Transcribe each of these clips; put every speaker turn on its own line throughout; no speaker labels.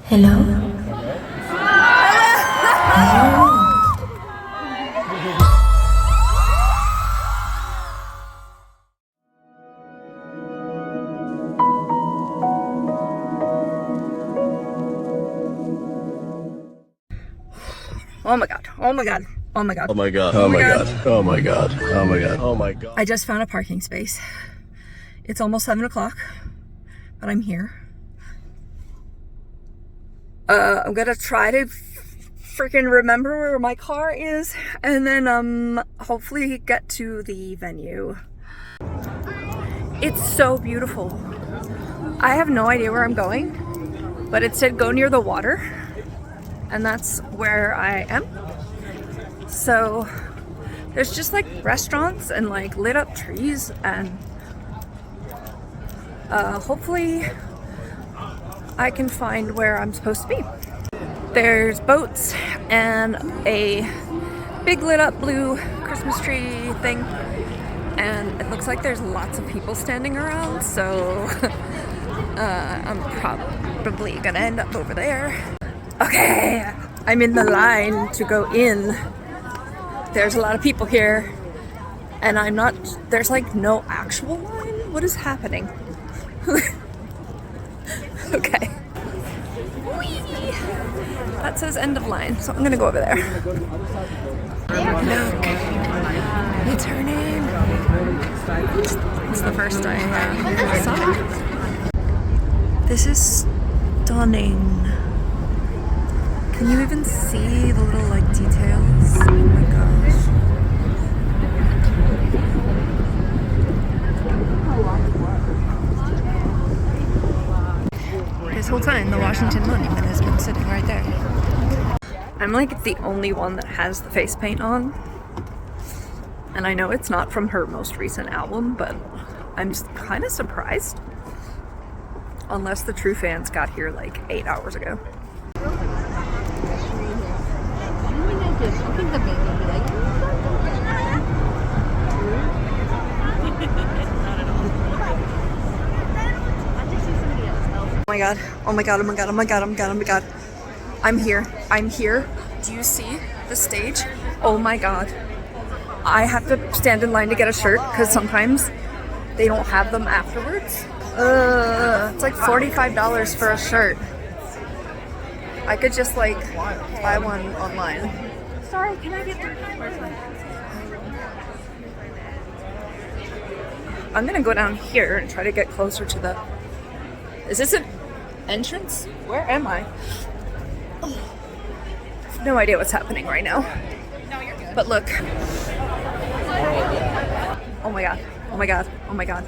Hello?
Oh my god, oh my god, oh my god.
Oh my god, oh my god, oh my god, oh my god, oh my god.
I just found a parking space. It's almost 7 o'clock, but I'm here. I'm gonna try to freaking remember where my car is and then hopefully get to the venue. It's so beautiful. I have no idea where I'm going, but it said go near the water, and that's where I am. So there's just like restaurants and like lit up trees, and hopefully I can find where I'm supposed to be. There's boats and a big lit up blue Christmas tree thing, and it looks like there's lots of people standing around, so I'm probably gonna end up over there. Okay, I'm in the line to go in. There's a lot of people here, and there's like no actual line. What is happening? Okay. Whee! That says end of line, so I'm gonna go over there. Look, it's her name. It's the first I saw it. This is stunning. Can you even see the little like details? Oh my gosh. This whole time the Washington Monument has been sitting right there. I'm like the only one that has the face paint on. And I know it's not from her most recent album, but I'm just kind of surprised. Unless the true fans got here like 8 hours ago. Oh my god, oh my god, oh my god, oh my god, oh my god, oh my god. I'm here, I'm here. Do you see the stage? Oh my god. I have to stand in line to get a shirt because sometimes they don't have them afterwards. It's like $45 for a shirt. I could just like buy one online. Sorry, can I get the I'm gonna go down here and try to get closer to the... Is this an entrance? Where am I? Oh, I have no idea what's happening right now. No, you're good. But look. Oh my god. Oh my god. Oh my god.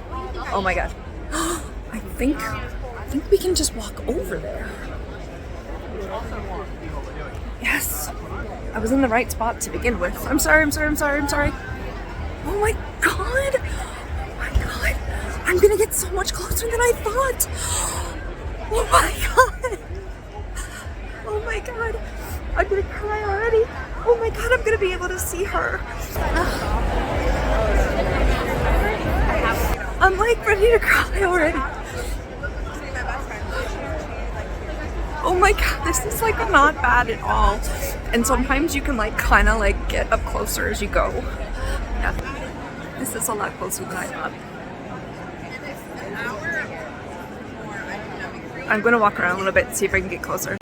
Oh my god. I think we can just walk over there. Yes. I was in the right spot to begin with. I'm sorry. Oh my god. I'm gonna get so much closer than I thought. Oh my god. Oh my god. I'm gonna cry already. Oh my god, I'm gonna be able to see her. I'm like ready to cry already. Oh my god, this is like not bad at all. And sometimes you can like kind of like get up closer as you go. Yeah, this is a lot closer than I thought. I'm gonna walk around a little bit and see if I can get closer.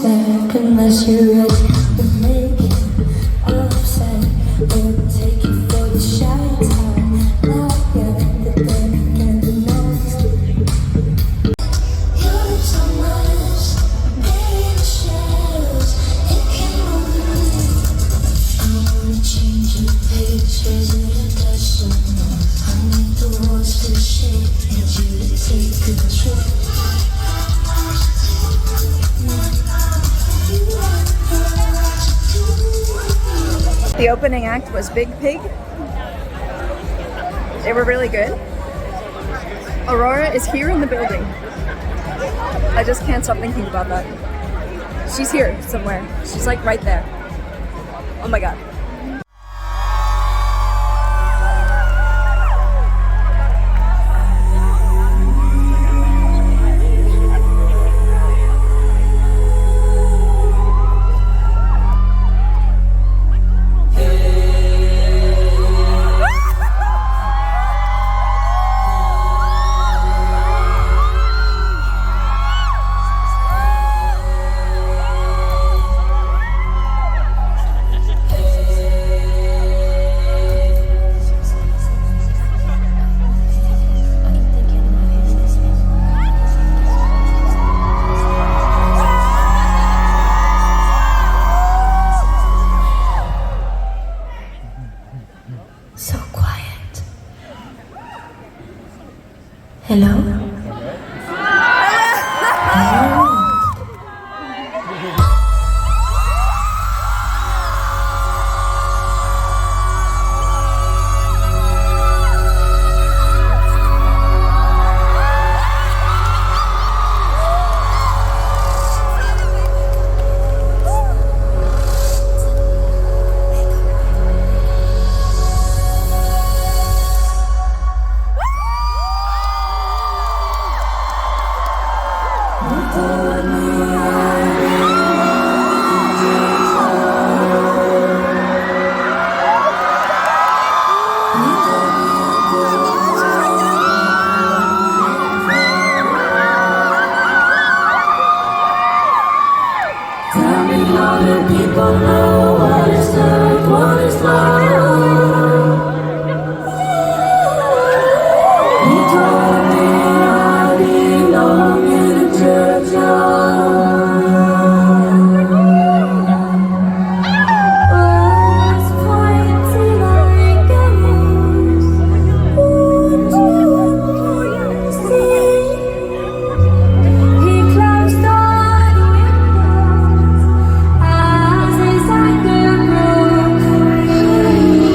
back unless you're ready to make it upset. We'll take you for the shy time. Not yet, but then again, who knows? You're so much, buried in the shadows. It can move. I wanna change your pictures in a dustin'. I need the walls to shake, need you to take control.
The opening act was Piig. They were really good. Aurora is here in the building. I just can't stop thinking about that. She's here somewhere. She's like right there. Oh my god.
So quiet. Hello? People know what is love, what is love. He told me I belong in a churchyard. Was pointed like a rose. Won't you see? He closed all the windows. As his anger broke free.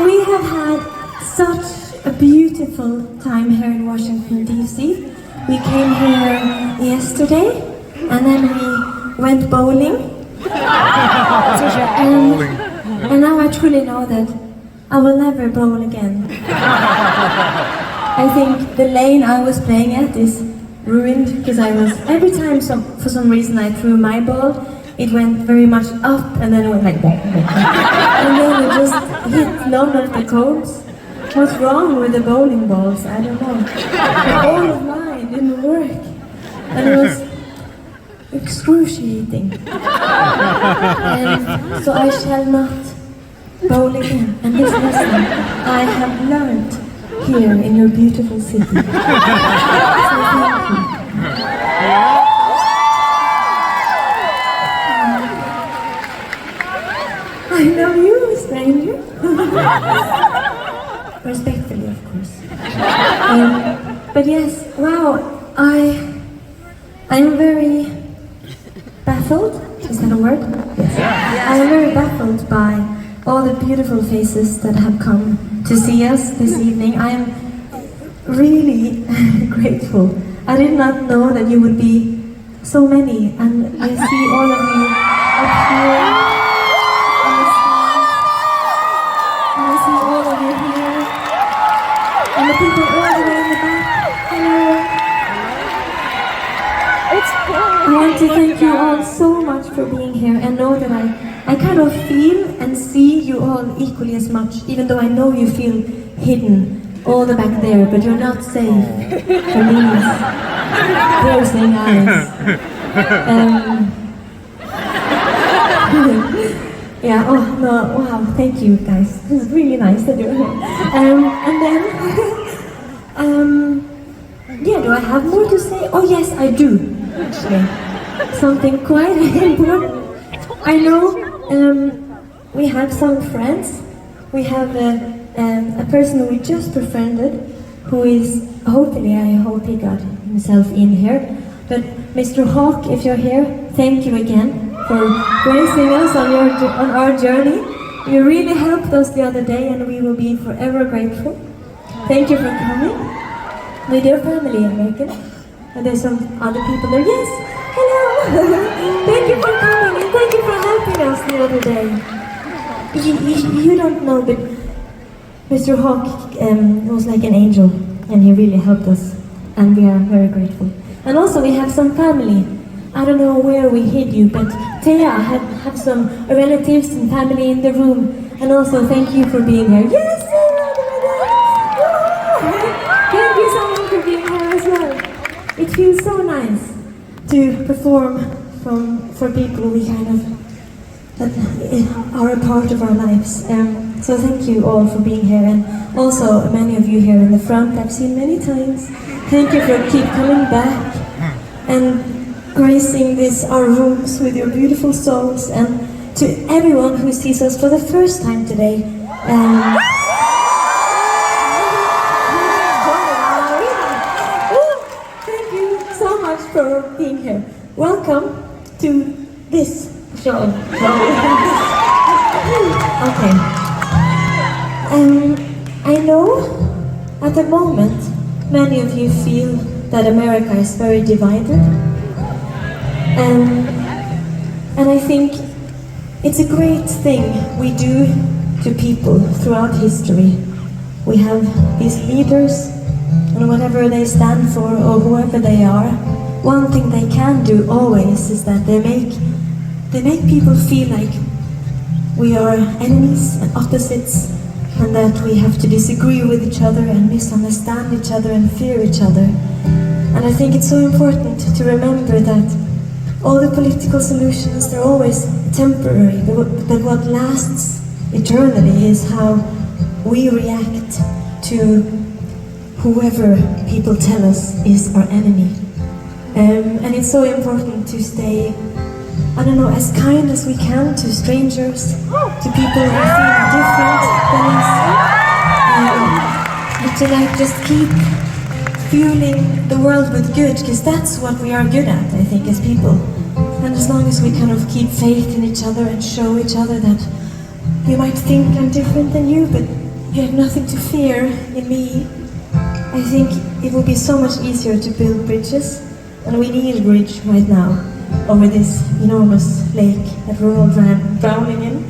We have had such a beautiful time here in Washington, D.C. We came here yesterday, and then we went bowling. And now I truly know that I will never bowl again. I think the lane I was playing at is ruined, because every time for some reason I threw my ball, it went very much up and then it went like that. And then it just hit none of the cones. What's wrong with the bowling balls? I don't know. The ball of mine didn't work. And it was excruciating. And so I shall not bowl again. And this lesson I have learned here in your beautiful city. So thank you. I know you, stranger. Respectfully, of course. But yes, wow, I'm very baffled. Is that a word? Yes. I am very baffled by all the beautiful faces that have come to see us this evening. I am really grateful. I did not know that you would be so many, and I see all of you up here. And I see all of you here. And the people all the way in the back. Hello. I want to thank you all so much for being here, and know that I kind of feel and see you all equally as much, even though I know you feel hidden all the back there, but you're not safe from these piercing eyes. Yeah, oh no, wow, thank you guys. This is really nice that you're here. And then, yeah, do I have more to say? Oh yes, I do, actually. Something quite important. I know we have some friends. We have a person we just befriended, who is, hopefully, I hope he got himself in here. But Mr. Hawk, if you're here, thank you again for gracing us on our journey. You really helped us the other day, and we will be forever grateful. Thank you for coming. With your family, I reckon. And there's some other people there. Yes, hello. Thank you for coming, and thank you for helping us the other day. You don't know, but Mr. Hawk was like an angel, and he really helped us, and we are very grateful. And also we have some family. I don't know where we hid you, but Thea have some relatives and family in the room. And also thank you for being here. Yes, thank you so much for being here as well. It feels so nice to perform for people we kind of that are a part of our lives. So thank you all for being here, and also many of you here in the front I've seen many times. Thank you for keep coming back and gracing our rooms with your beautiful souls, and to everyone who sees us for the first time today. Thank you so much for being here. Welcome to this show. Okay. I know at the moment many of you feel that America is very divided. And I think it's a great thing we do to people throughout history. We have these leaders, and whatever they stand for or whoever they are, one thing they can do always is that they make people feel like we are enemies and opposites, and that we have to disagree with each other and misunderstand each other and fear each other. And I think it's so important to remember that all the political solutions, they're always temporary, but what lasts eternally is how we react to whoever people tell us is our enemy. And it's so important to stay, I don't know, as kind as we can to strangers, to people who feel different than us. And to just keep fueling the world with good, because that's what we are good at, I think, as people.
And as long as we kind of keep faith in each other and show each other that you might think I'm different than you, but you have nothing to fear in me, I think it will be so much easier to build bridges. And we need a bridge right now over this enormous lake that we're all drowning in.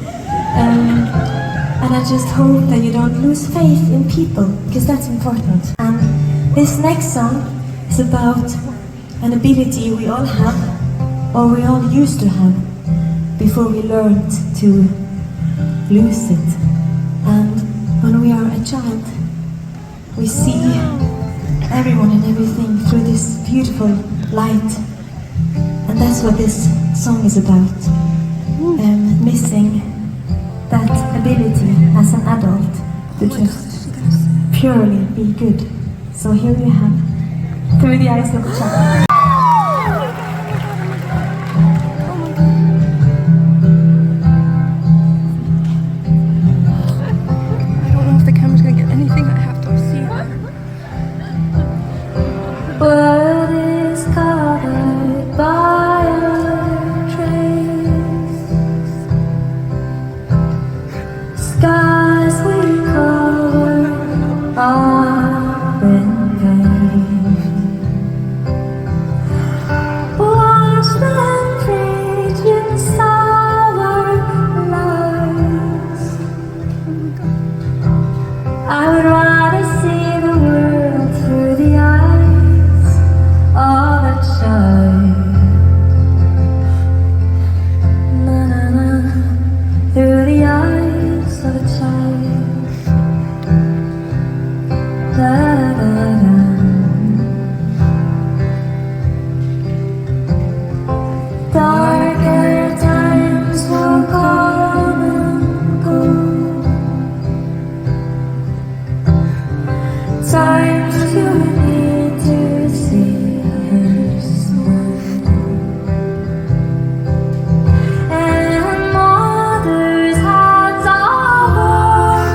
And I just hope that you don't lose faith in people, because that's important. And this next song is about an ability we all have, or we all used to have, before we learned to lose it. And when we are a child, we see everyone and everything through this beautiful light. And that's what this song is about. Missing that ability as an adult to just purely be good. So here you have Through the Eyes of a Child.
World is covered by our traces. Skies we cover are in vain. Watch them preach in sour lies. I would rather see the world through the eyes of a child. Na na na, through the eyes of a child. Da da da. Darker times will come and go. Times you need to see her smile. And mother's hands are warm.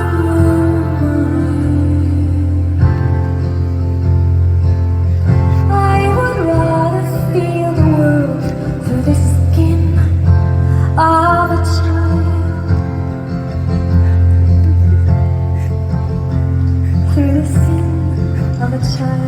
I would rather feel the world through the skin of a child. Through the skin of a child.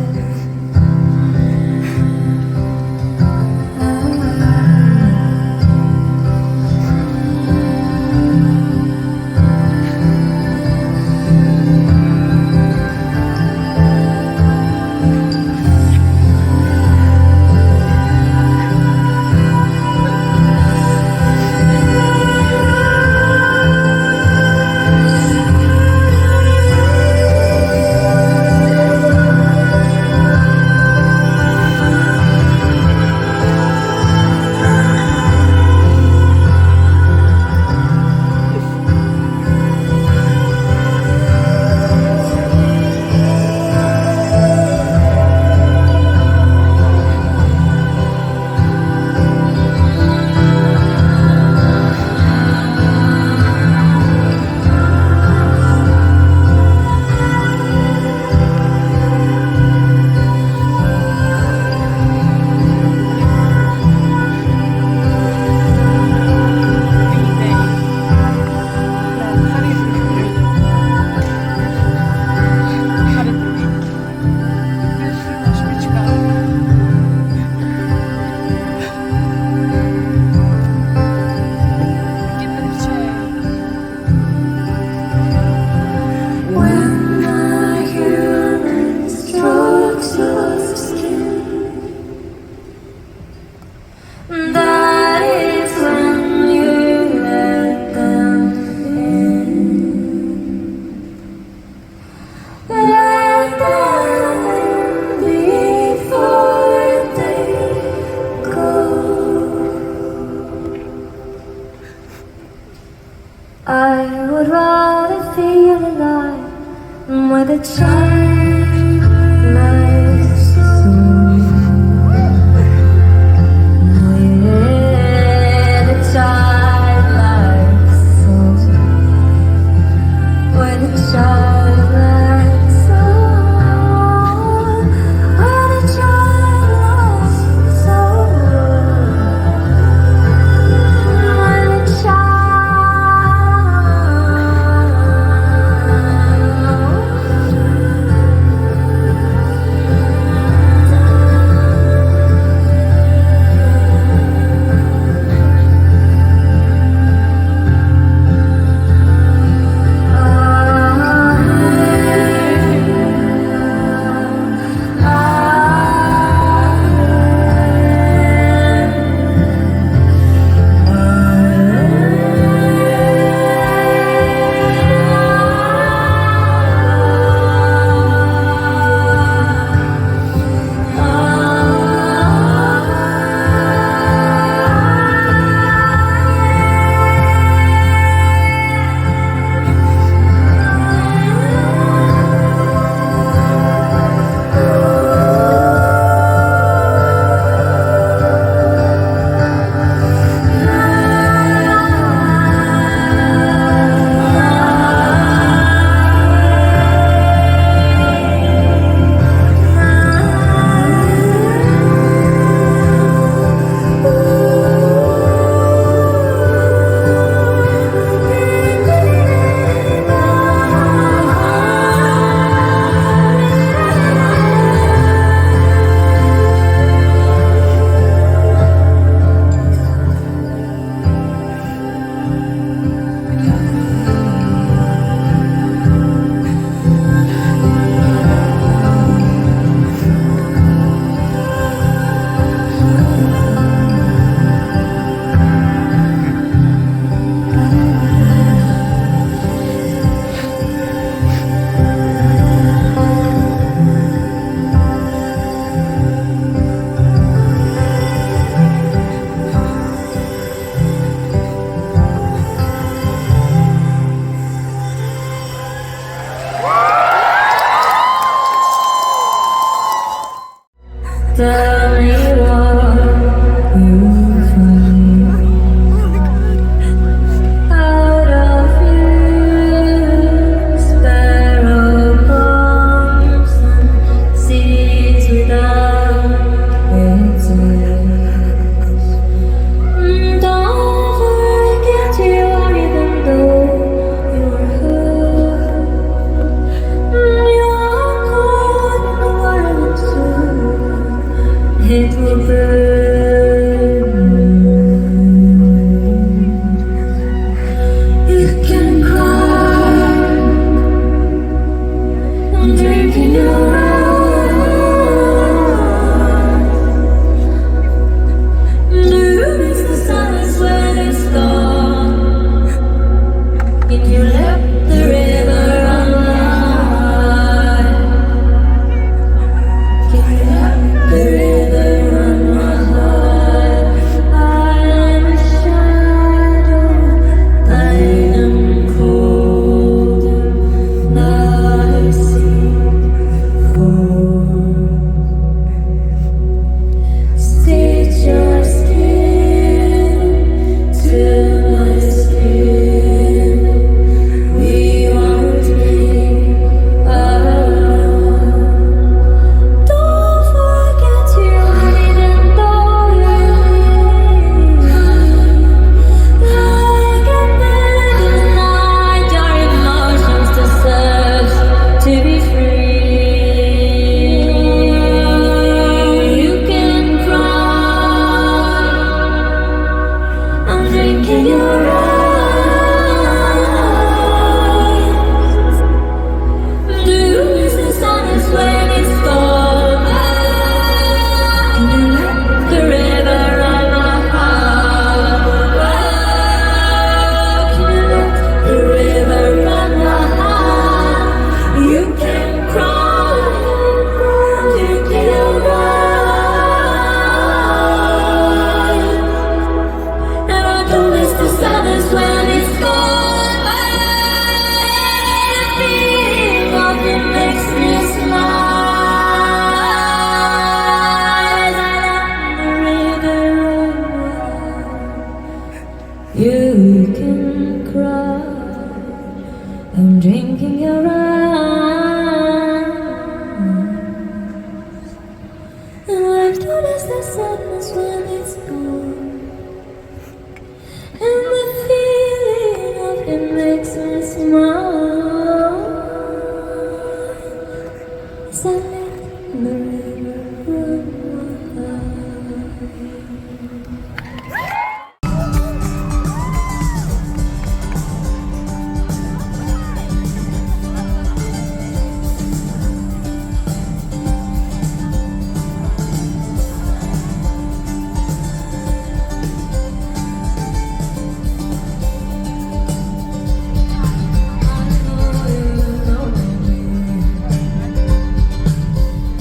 I would rather feel alive with a childlike soul. With a childlike soul. With a childlike soul. With a childlike soul. Tell me what you find out of you. Sparrow bombs and seeds without its wings. Don't forget you are, even though you're hurt. You are caught in the whirlwind soon. It will burn. You can cry. I'm drinking your eyes. Blue is the silence when it's gone. And you let the river run wide. Can you let the river run wide? I am a shadow. I am cold. And I see cold. Stitch your skin to my skin. We won't be alone. Don't forget you are, even though you're like a midnight, your emotions to search to be free. You can cry. I'm drinking your eyes. Blue is the sun's when it's gone. Can you let the river run wild? Can you let the river run wild? You can cry. I'm drinking your eyes. And I don't miss the sadness when it's gone. The feeling of it makes me smile. I let the river run wild. You can cry. I'm drinking your eyes. And I don't miss the sadness when it's gone. And the feeling of it makes me smile. As I let the river run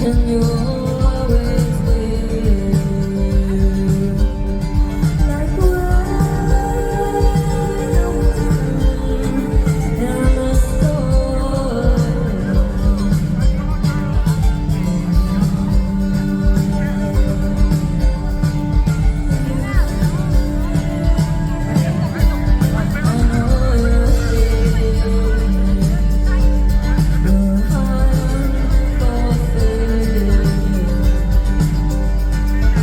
and you're always there, like rain in the storm. I know you're there. You're high for faith,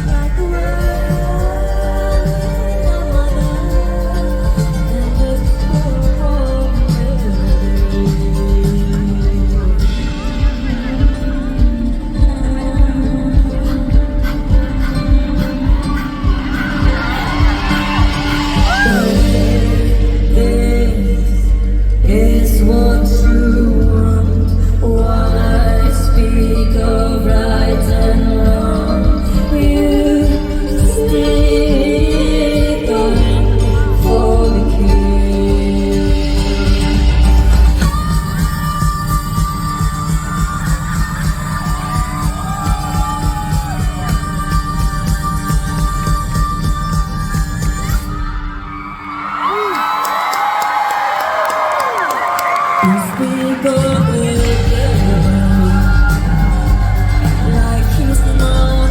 like rain on my neck and just pour me. This is what you want. What I speak of right and wrong. You stick going for the king. You speak of the king, like he's not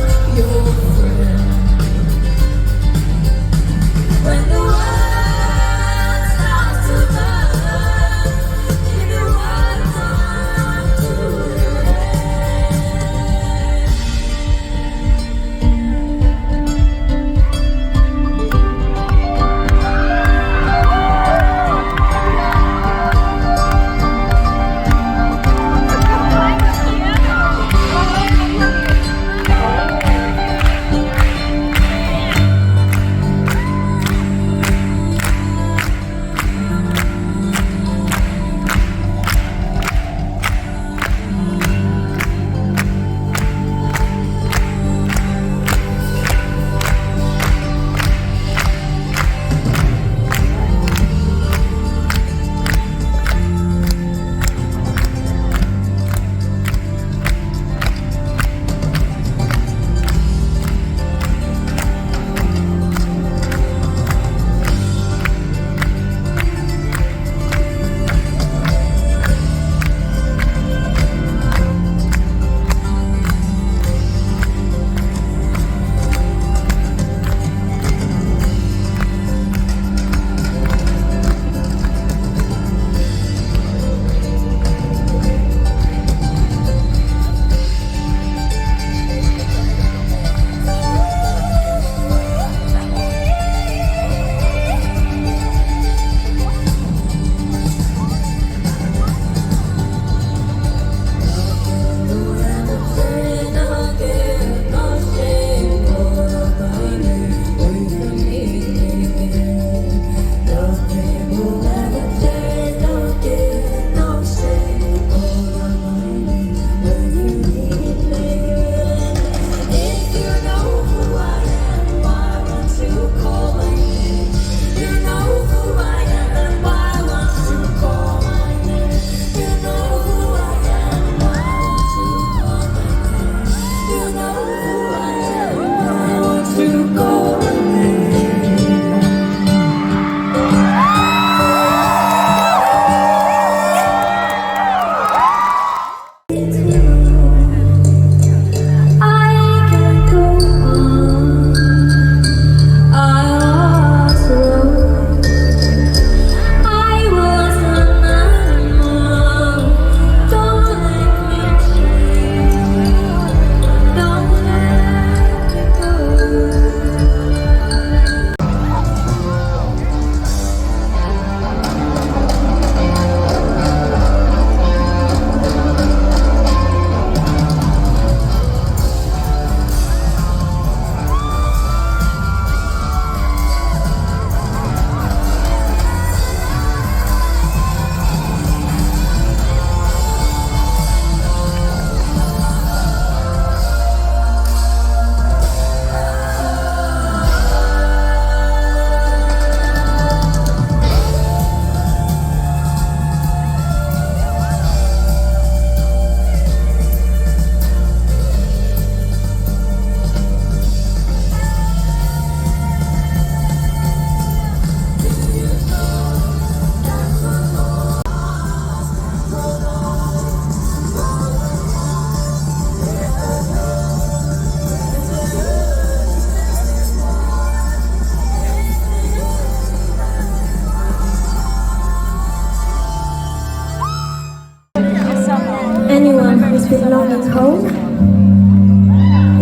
been longing home,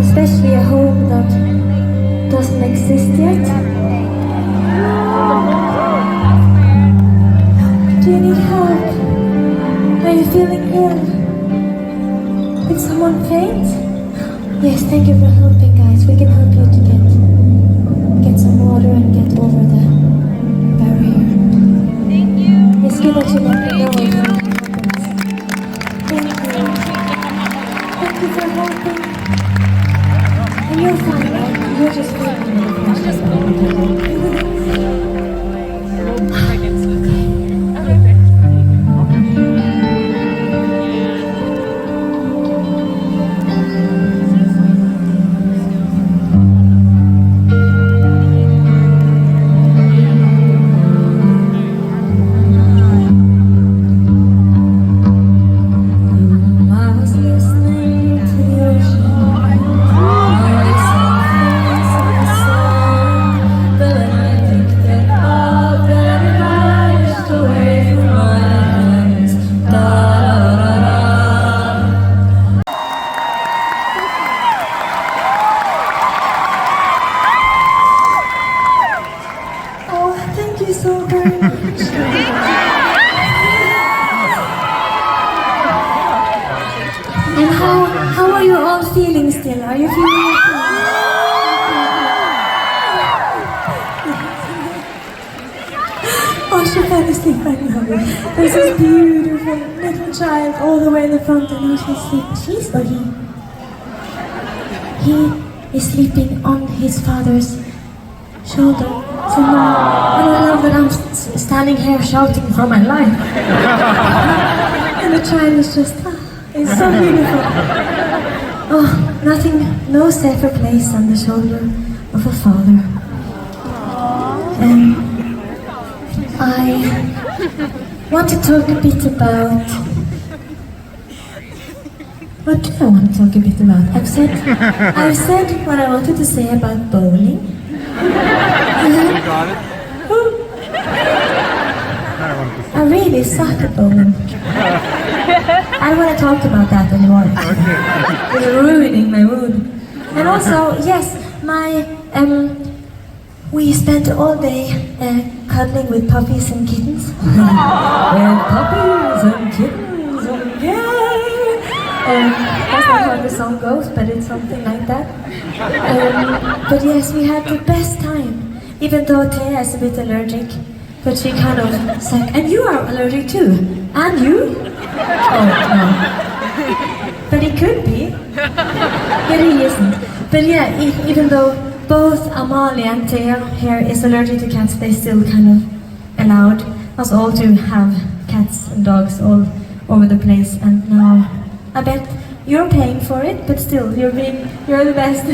especially a home that doesn't exist yet. Do you need help? Are you feeling ill? Did someone faint? Yes, thank you for helping, guys. We can help you to get some water and get over the barrier.
Thank you.
It's good that you let me know if anything happens. Thank you. Thank you for helping. And you're fine, right? You're just still. Are you feeling okay? Oh, she fell asleep. I love it. There's this beautiful little child all the way in the front, and now she's sleeping. She's or he? He is sleeping on his father's shoulder. So now, and I love that I'm standing here shouting for my life. And the child is just, it's so beautiful. Oh, nothing, no safer place than the shoulder of a father. I want to talk a bit about... What do I want to talk a bit about? I've said what I wanted to say about bowling.
You got it?
I really suck at bowling. I don't want to talk about that anymore. It's ruining my mood. And also, yes, we spent all day cuddling with puppies and kittens. With puppies and kittens, okay. That's not how the song goes, but it's something like that. But yes, we had the best time. Even though Thea is a bit allergic, but she kind of said, and you are allergic too. And you? Oh, no. But he could be. But he isn't. But yeah, even though both Amalie and Thea here is allergic to cats, they still kind of allowed us all to have cats and dogs all over the place. And now, I bet you're paying for it, but still, you're the best.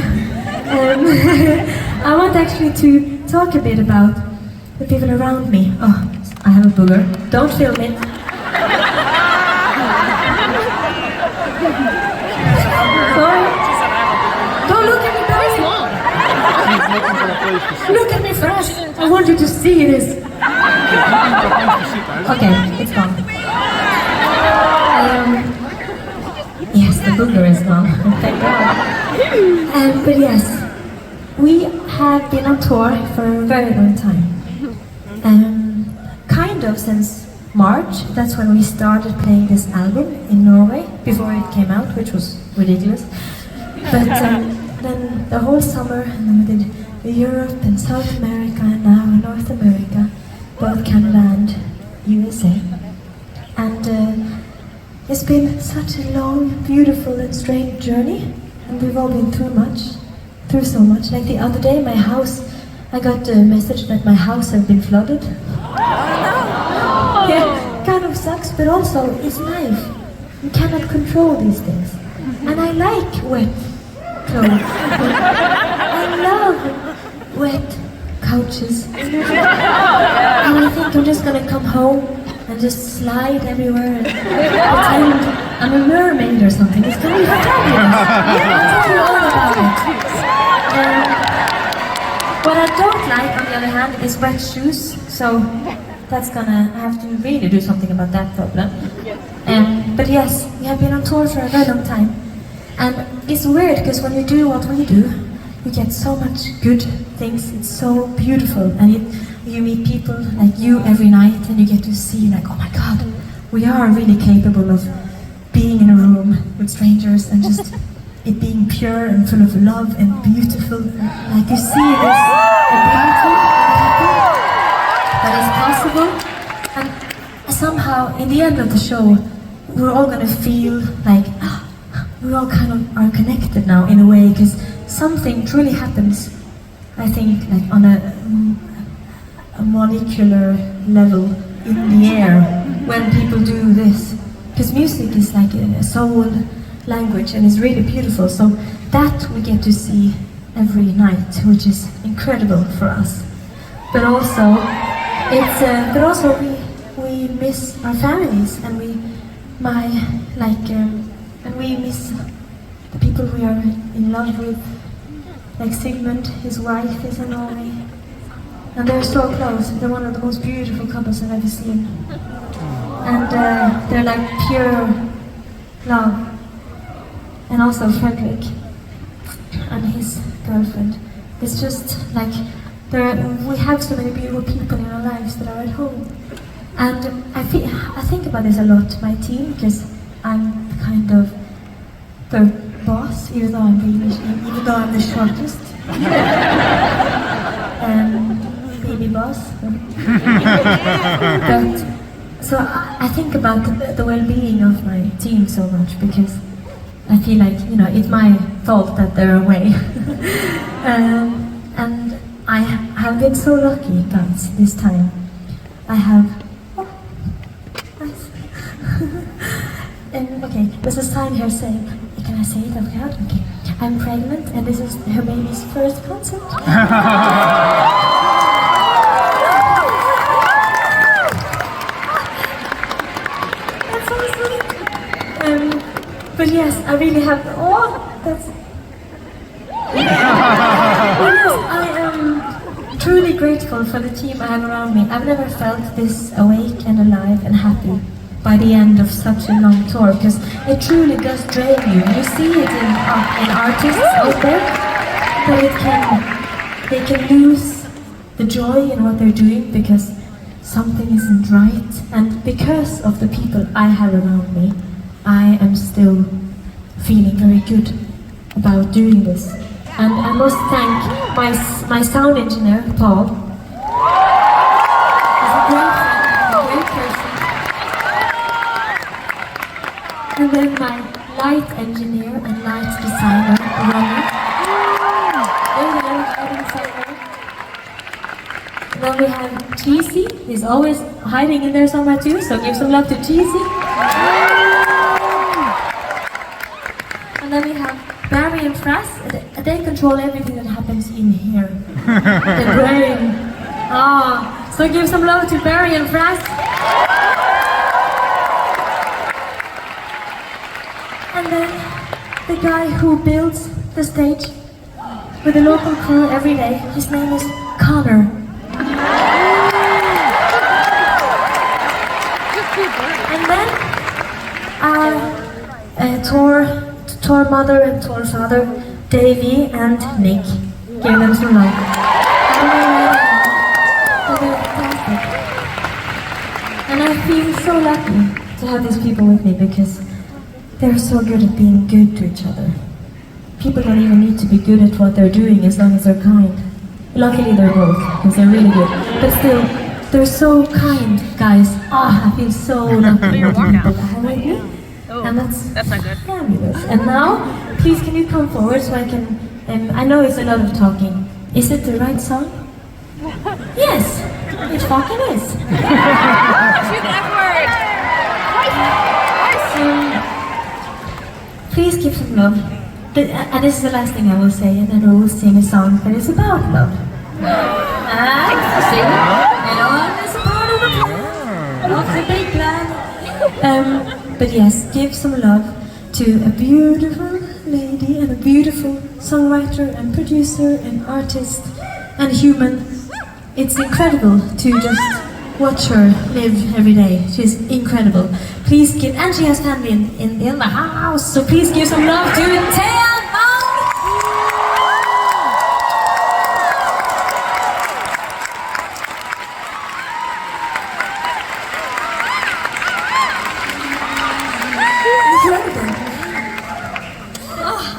I want actually to talk a bit about the people around me. Oh, I have a booger. Don't film it. Sorry. Don't look at me, guys. Look at me first. I want you to see this. Okay, it's gone. Yes, the booger is gone. Thank God. But yes, we have been on tour for a very long time. Kind of since March. That's when we started playing this album in Norway, before it came out, which was ridiculous. But then the whole summer, and then we did Europe and South America, and now North America, both Canada and USA. And it's been such a long, beautiful and strange journey, and we've all been through so much. Like the other day, my house, I got a message that my house had been flooded. Yeah, kind of sucks, but also it's life. You cannot control these things. And I like wet clothes. I love wet couches. And I think I'm just gonna come home and just slide everywhere and pretend I'm a mermaid or something. It's gonna be fabulous. I'll tell you all about it. What I don't like, on the other hand, is wet shoes. So that's gonna have to really do something about that problem. But yes, we have been on tour for a very long time. And it's weird because when you do what we do, you get so much good things. It's so beautiful. And you meet people like you every night and you get to see like, oh my God, we are really capable of being in a room with strangers and just it being pure and full of love and beautiful. Like you see this ability that is possible. And somehow, in the end of the show, we're all gonna feel like we all kind of are connected now in a way, because something truly happens, I think, like on a molecular level in the air when people do this. Because music is like a soul language and it's really beautiful. So that we get to see every night, which is incredible for us. But also, we miss our families and we miss the people we are in love with. Like Sigmund, his wife is in Norway. And they're so close. They're one of the most beautiful couples I've ever seen. And they're like pure love. And also Frederick and his girlfriend. It's just like we have so many beautiful people in our lives that are at home. And I think about this a lot, my team, because I'm kind of the boss, even though I'm the shortest. Baby boss. But so I think about the well-being of my team so much because I feel like, it's my fault that they're away. And I have been so lucky, guys, this time. I have... Oh, nice. Okay, there's a sign here saying, can I say it out loud? Okay. I'm pregnant and this is her baby's first concert. That's so sweet. But yes, I really have... that's... I am truly grateful for the team I have around me. I've never felt this awake and alive and happy by the end of such a long tour, because it truly does drain you. You see it in artists out there, that they can lose the joy in what they're doing because something isn't right. And because of the people I have around me, I am still feeling very good about doing this. And I must thank my sound engineer, Paul. He's a great person. And then my light engineer and light designer, Aurora. And then we have Cheesy. He's always hiding in there somewhere too, so give some love to Cheesy. And then we have Barry and Frass. They control everything that happens in here. The brain. So give some love to Barry and Frass. And then the guy who builds the stage with the local crew every day, his name is Connor. And then tour mother and tour father, Davey and Nick. Give them some love. They're fantastic. And I feel so lucky to have these people with me because they're so good at being good to each other. People don't even need to be good at what they're doing as long as they're kind. Luckily they're both, because they're really good. But still, they're so kind, guys. I feel so lucky with the people that I have with me. And that's not good. Fabulous. And now, please can you come forward so I can... I know it's a lot of talking. Is it the right song? Yes, it fucking is.
Shoot
Please give some love. And this is the last thing I will say, and then we will sing a song that is about love. And all is a part of the plan, of the big plan. But yes, give some love to a beautiful lady and a beautiful songwriter and producer and artist and human. It's incredible to just watch her live every day. She's incredible. Please give, and she has family in the house, so please give some love to Thea.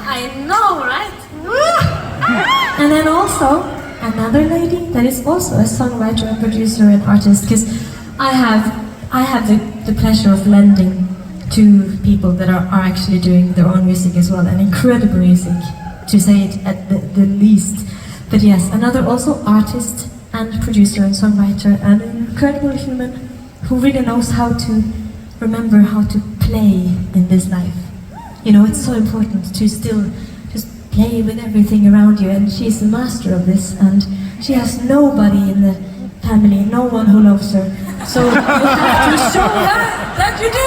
I know, right?
And then also another lady that is also a songwriter and producer and artist, because I have the pleasure of lending to people that are actually doing their own music as well, and incredible music, to say it at the least. But yes, another also artist and producer and songwriter, and an incredible human who really knows how to remember how to play in this life. You know, it's so important to still just play with everything around you, and she's the master of this, and she has nobody in the family, no one who loves her. So you have to show her that you do.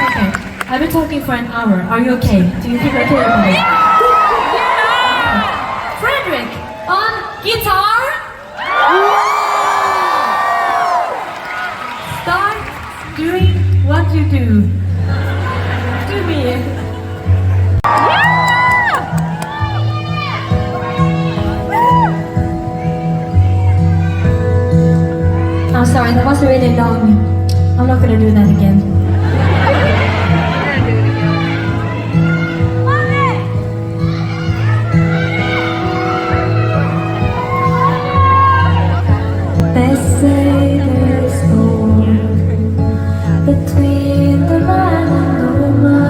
Okay, I've been talking for an hour. Are you okay? Do you feel okay about it? Frederick, on guitar. Start doing what you do. Do me. I'm sorry, that was really long. I'm not gonna do that again. They say there's more between the man and the woman.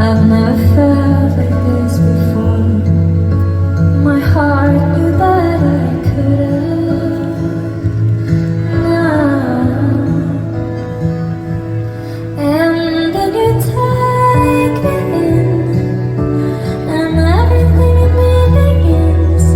I've never felt like this before. My heart knew that I couldn't. And then you take me in, and everything in me begins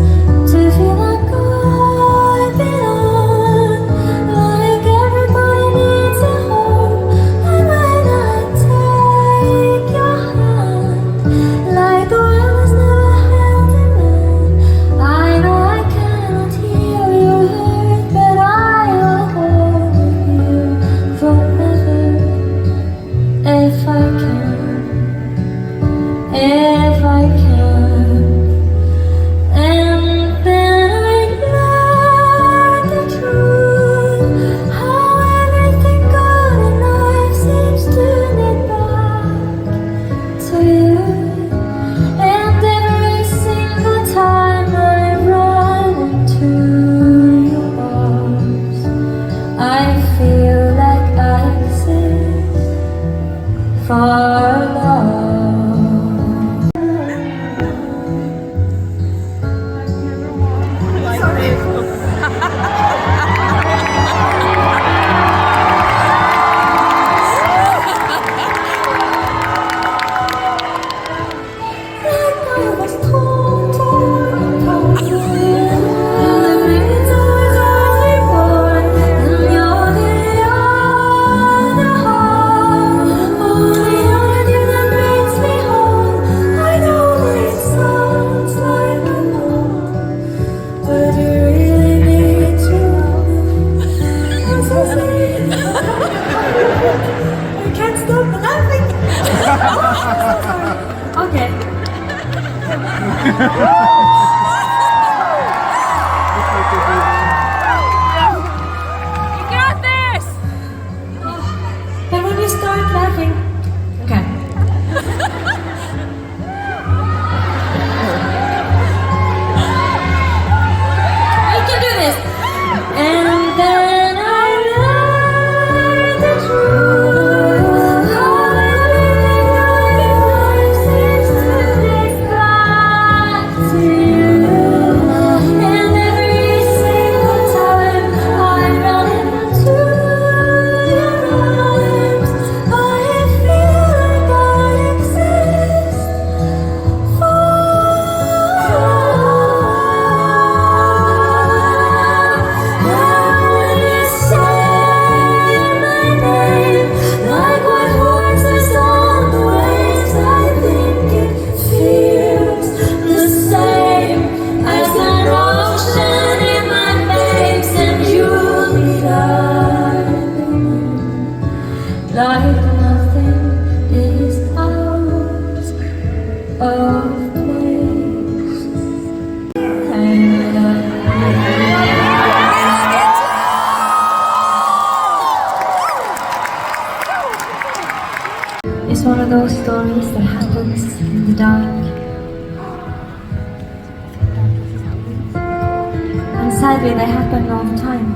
sadly, they happen all the time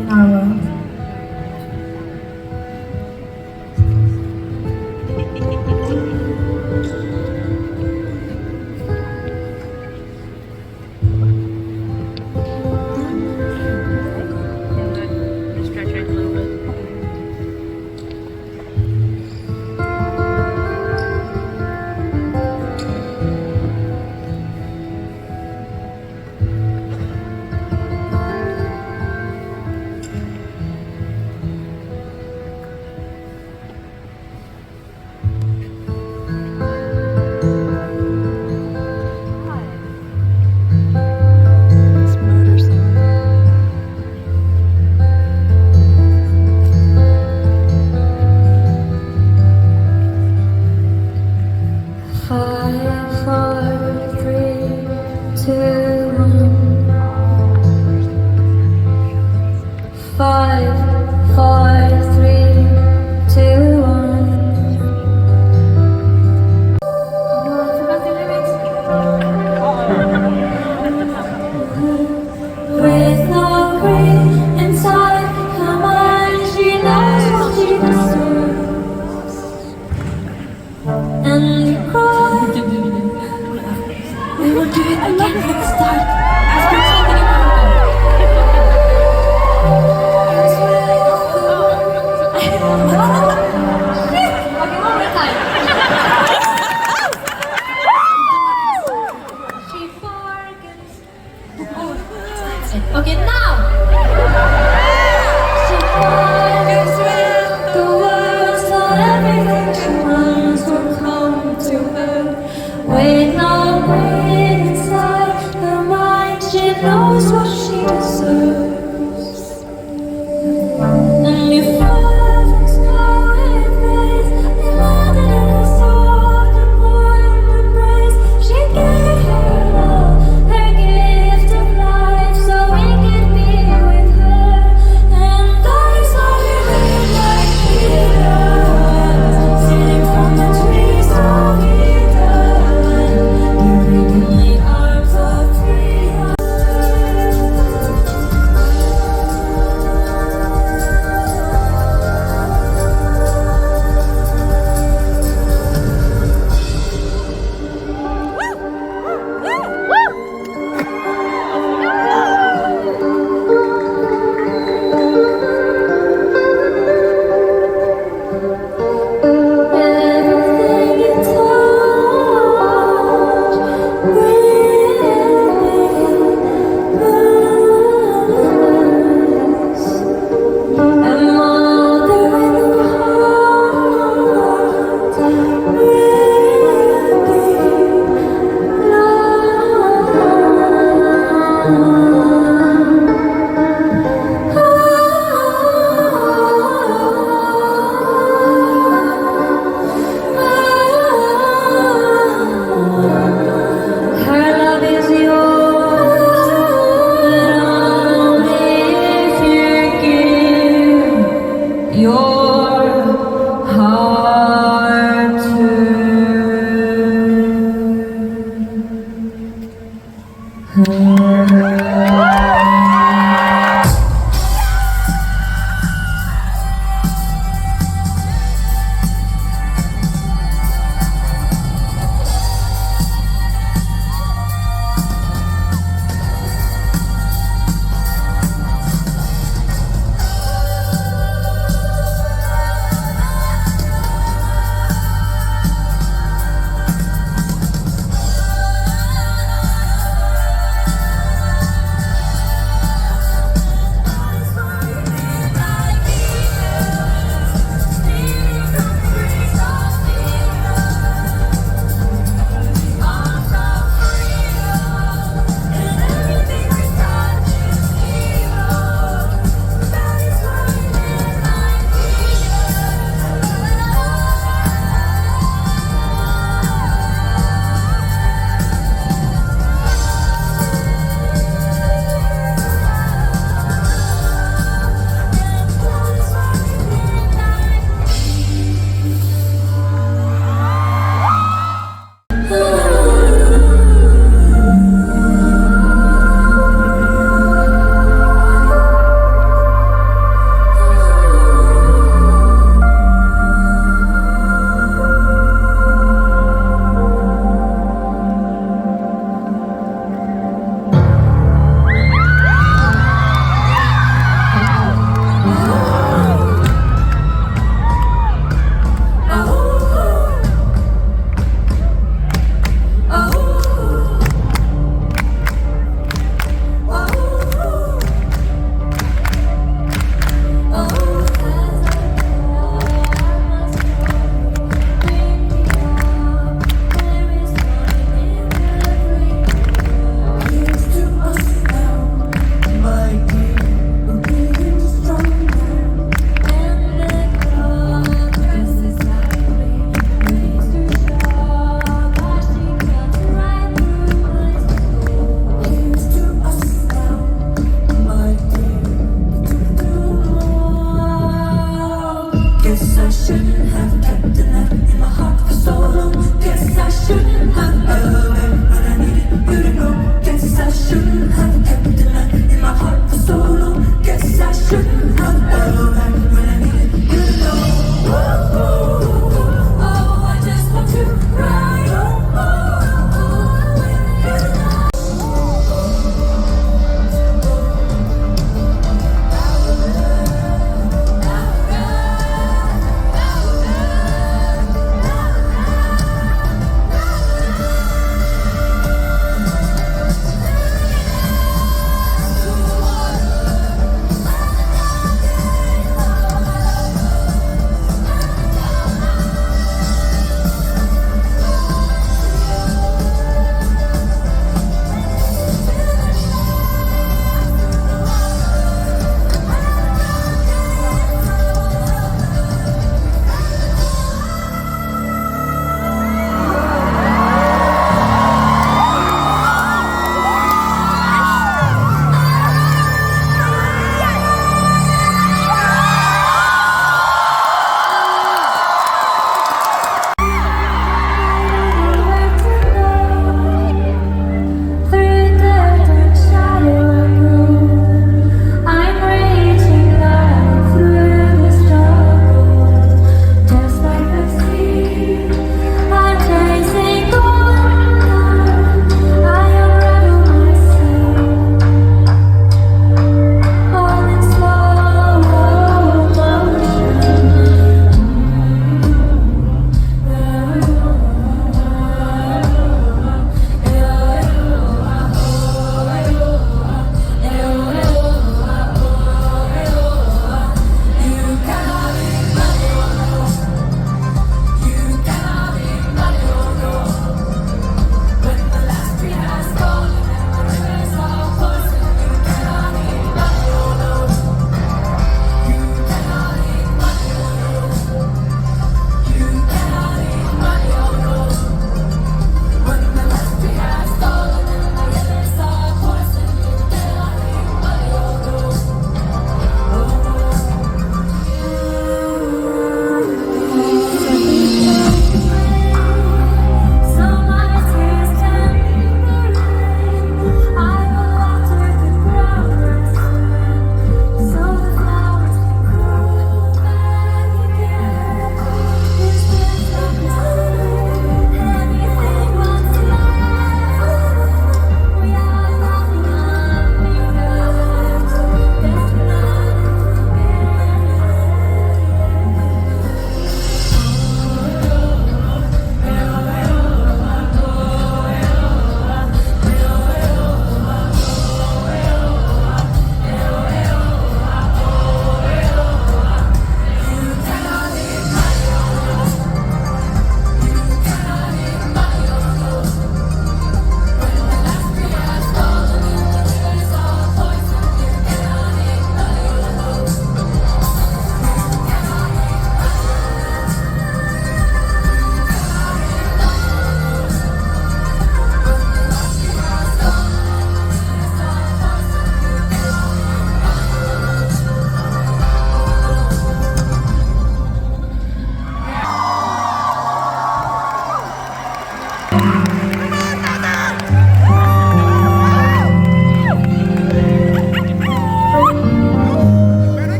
in our world.
Okay, now! She forgets with the words that everything she wants will come to her. With no greed inside her mind, she knows what she deserves. And if heavens go in praise, demanded in a soft and warm embrace, she gave her love, her gift of life, so we could be with her. And that is how we live like kittens, sitting from the trees of Eden, living in the arms of freedom. Everything you touch burns. A mother in the heart her love is yours, and only if you give your heart to her. shouldn't have kept it in my heart for so long. Guess I shouldn't have held back when I needed you to know. Oh, oh, oh, oh, oh, I just want to cry. Oh, oh, oh, when you know.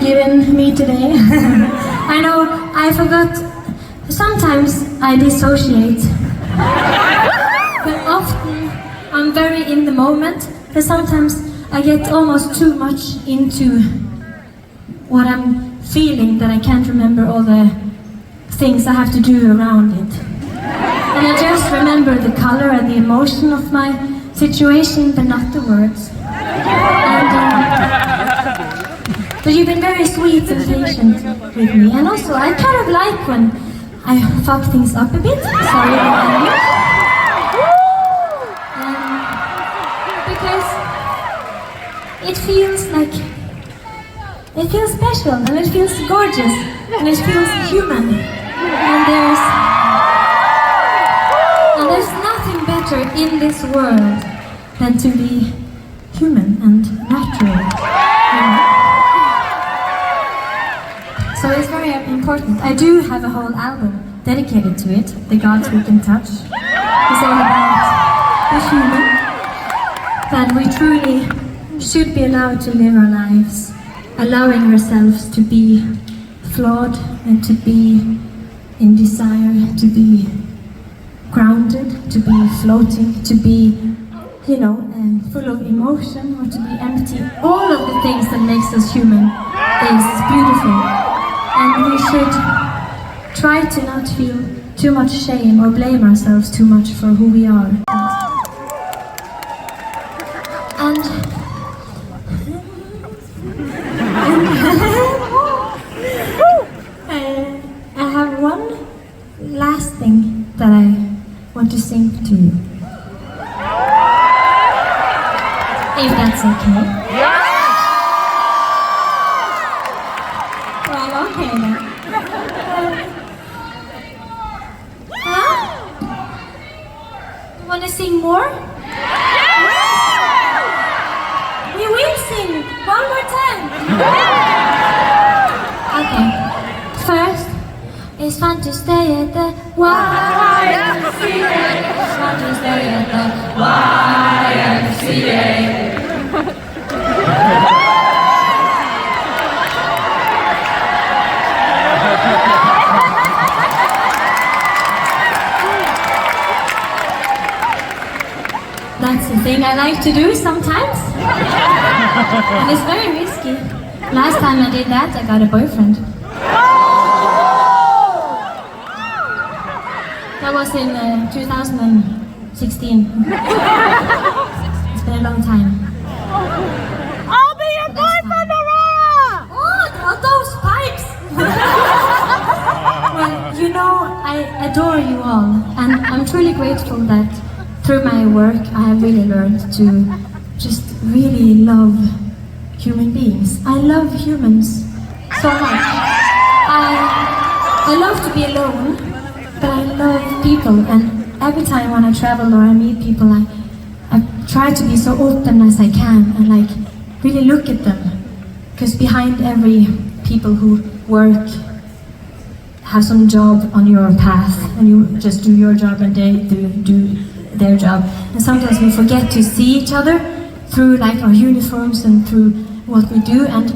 given me today. I know I forgot. Sometimes I dissociate. But often I'm very in the moment. But sometimes I get almost too much into what I'm feeling that I can't remember all the things I have to do around it. And I just remember the color and the emotion of my situation, but not the words. But you've been very sweet and patient with me. And also, I kind of like when I fuck things up a bit. Sorry about that. Because it feels like, it feels special, and it feels gorgeous, and it feels human. And there's nothing better in this world than to be human and natural. So it's very important. I do have a whole album dedicated to it, The Gods We Can Touch. It's all about the human, that we truly should be allowed to live our lives, allowing ourselves to be flawed and to be in desire, to be grounded, to be floating, to be, you know, full of emotion or to be empty. All of the things that makes us human is beautiful. And we should try to not feel too much shame or blame ourselves too much for who we are. And I have one last thing that I want to sing to you. If that's okay. Well, okay then. Huh? You want to sing more? We will sing one more time. Okay. First, it's fun to stay at the YMCA. It's fun to stay at the YMCA. That's the thing I like to do sometimes. And it's very risky. Last time I did that, I got a boyfriend. That was in 2016. It's been a long time.
I'll be your boyfriend, Aurora!
Oh, those pipes! Well, you know, I adore you all. And I'm truly grateful that through my work, I have really learned to just really love human beings. I love humans so much. I love to be alone, but I love people. And every time when I travel or I meet people, I try to be so open as I can and like really look at them. Because behind every people who work, have some job on your path, and you just do your job and they do their job. And sometimes we forget to see each other through like our uniforms and through what we do. And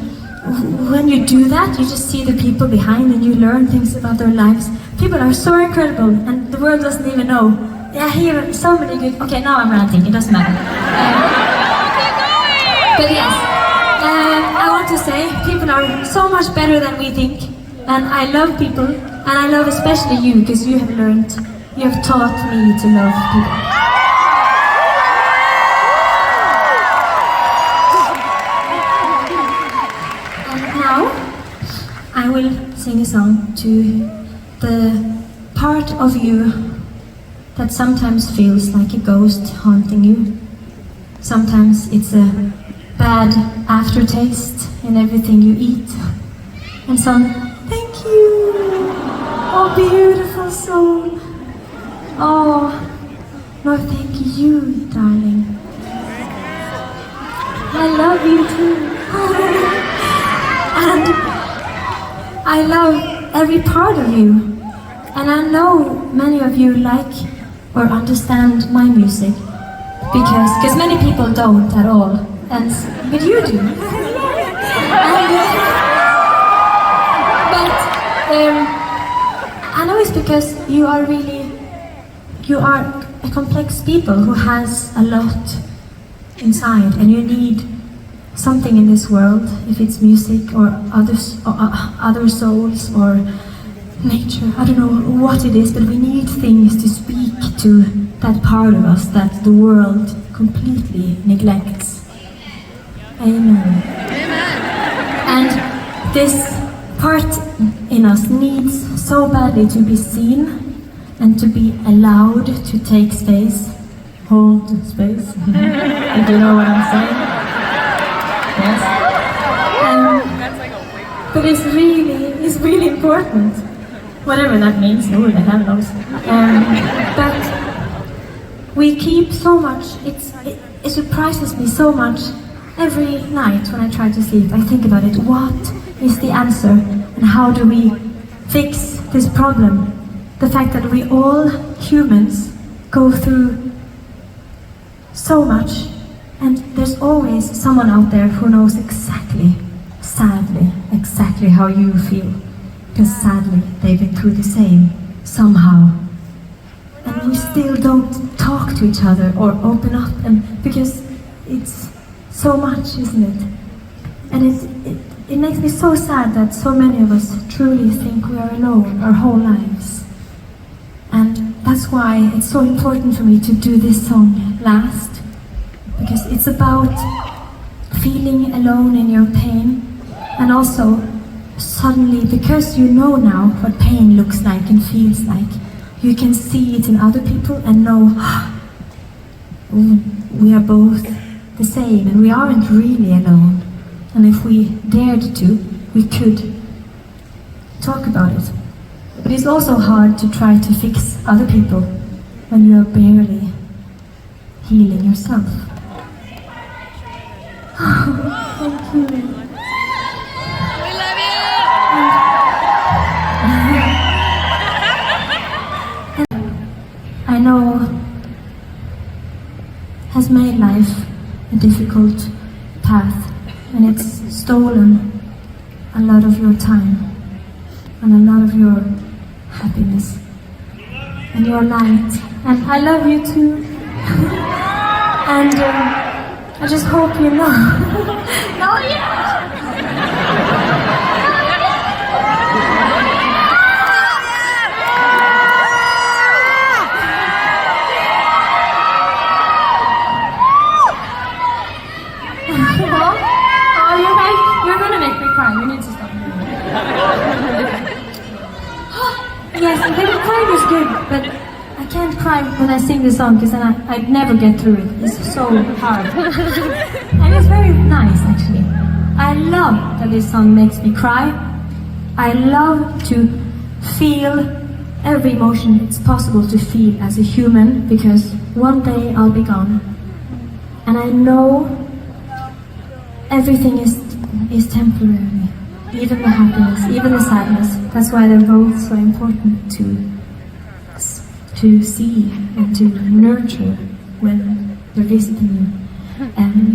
when you do that, you just see the people behind and you learn things about their lives. People are so incredible and the world doesn't even know. I hear so many good... Okay, now I'm ranting, it doesn't matter. But yes, I want to say people are so much better than we think. And I love people, and I love especially you, because you have learned, you have taught me to love people. Now, I will sing a song to the part of you that sometimes feels like a ghost haunting you. Sometimes it's a bad aftertaste in everything you eat. And some, thank you, oh beautiful soul. Oh, no, thank you, darling. I love you too. And I love every part of you. And I know many of you like or understand my music because many people don't at all. But you do. I know it's because you are a complex people who has a lot inside, and you need something in this world, if it's music or other souls or nature, I don't know what it is, but we need things to speak to that part of us that the world completely neglects. Amen. And this part in us needs so badly to be seen and to be allowed to take space, hold space, if you know what I'm saying. Yes. But it's really important, whatever that means, who the hell knows. But we keep so much, it surprises me so much every night when I try to sleep. I think about it, what is the answer and how do we fix this problem? The fact that we all humans go through so much, and there's always someone out there who knows exactly, sadly, exactly how you feel. Because sadly, they've been through the same, somehow. And we still don't talk to each other or open up, and because it's so much, isn't it? And it makes me so sad that so many of us truly think we are alone our whole lives. And that's why it's so important for me to do this song last, because it's about feeling alone in your pain, and also suddenly, because you know now what pain looks like and feels like, you can see it in other people and know, oh, we are both the same and we aren't really alone. And if we dared to, we could talk about it. But it's also hard to try to fix other people when you are barely healing yourself. Thank you. I know has made life a difficult path, and it's stolen a lot of your time and a lot of your happiness and your light. And I love you too. And I just hope you know. Oh yeah! You're gonna make me cry. You need to stop. Yes, the crying is good, but I can't cry when I sing this song because then I'd never get through it. It's so hard. And it's very nice, actually. I love that this song makes me cry. I love to feel every emotion it's possible to feel as a human, because one day I'll be gone. And I know everything is temporary, even the happiness, even the sadness. That's why they're both so important to see and to nurture when they're visiting you.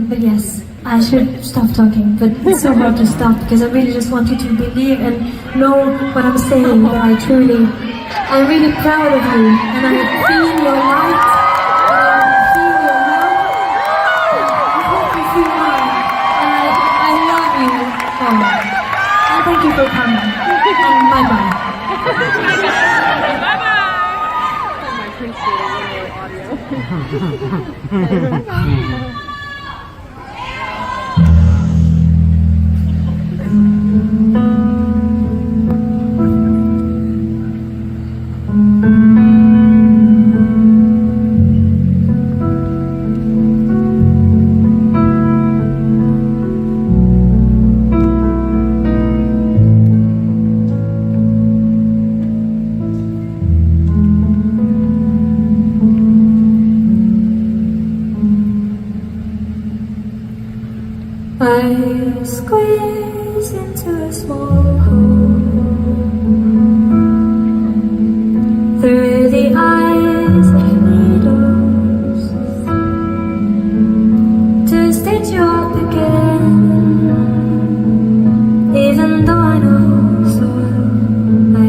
But yes, I should stop talking, but it's so hard to stop because I really just want you to believe and know what I'm saying, that I'm really proud of you, and I feel your light, and I feel your love, I hope you feel mine, and I love you all. And thank you for coming, and bye-bye. I squeeze into a small hole through the eyes like needles to stitch you up again. Even though I know so well I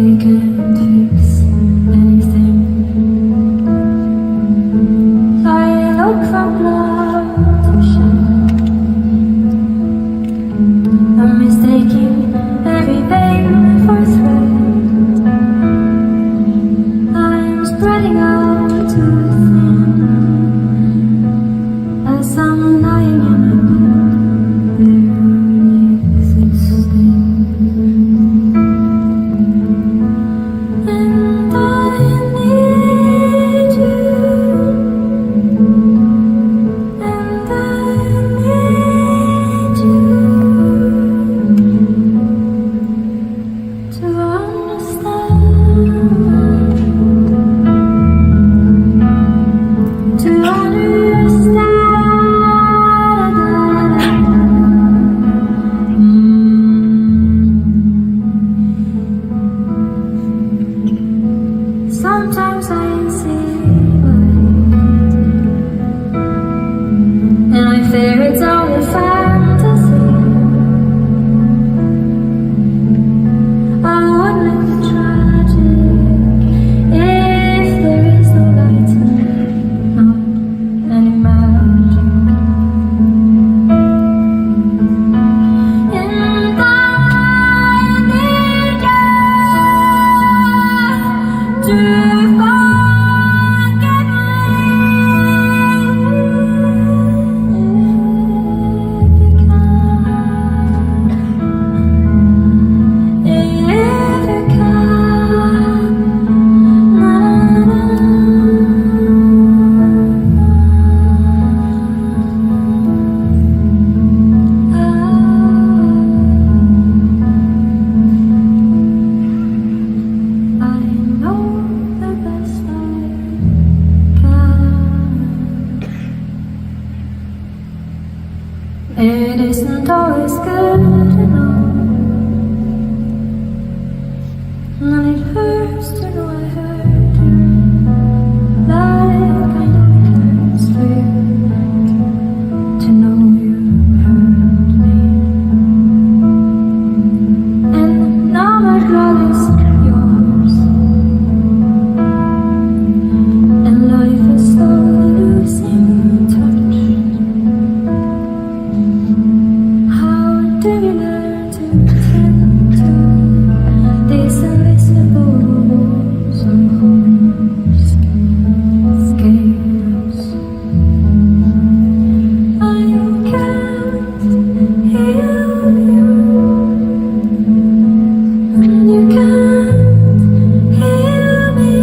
always good enough. And it hurts to know I hurt you, like I know it hurts for you to know you hurt me. And now my blood is yours, and life is slowly losing touch. How do you learn to tend to these invisible walls and homes, scales? I can't heal you, and you can't heal me,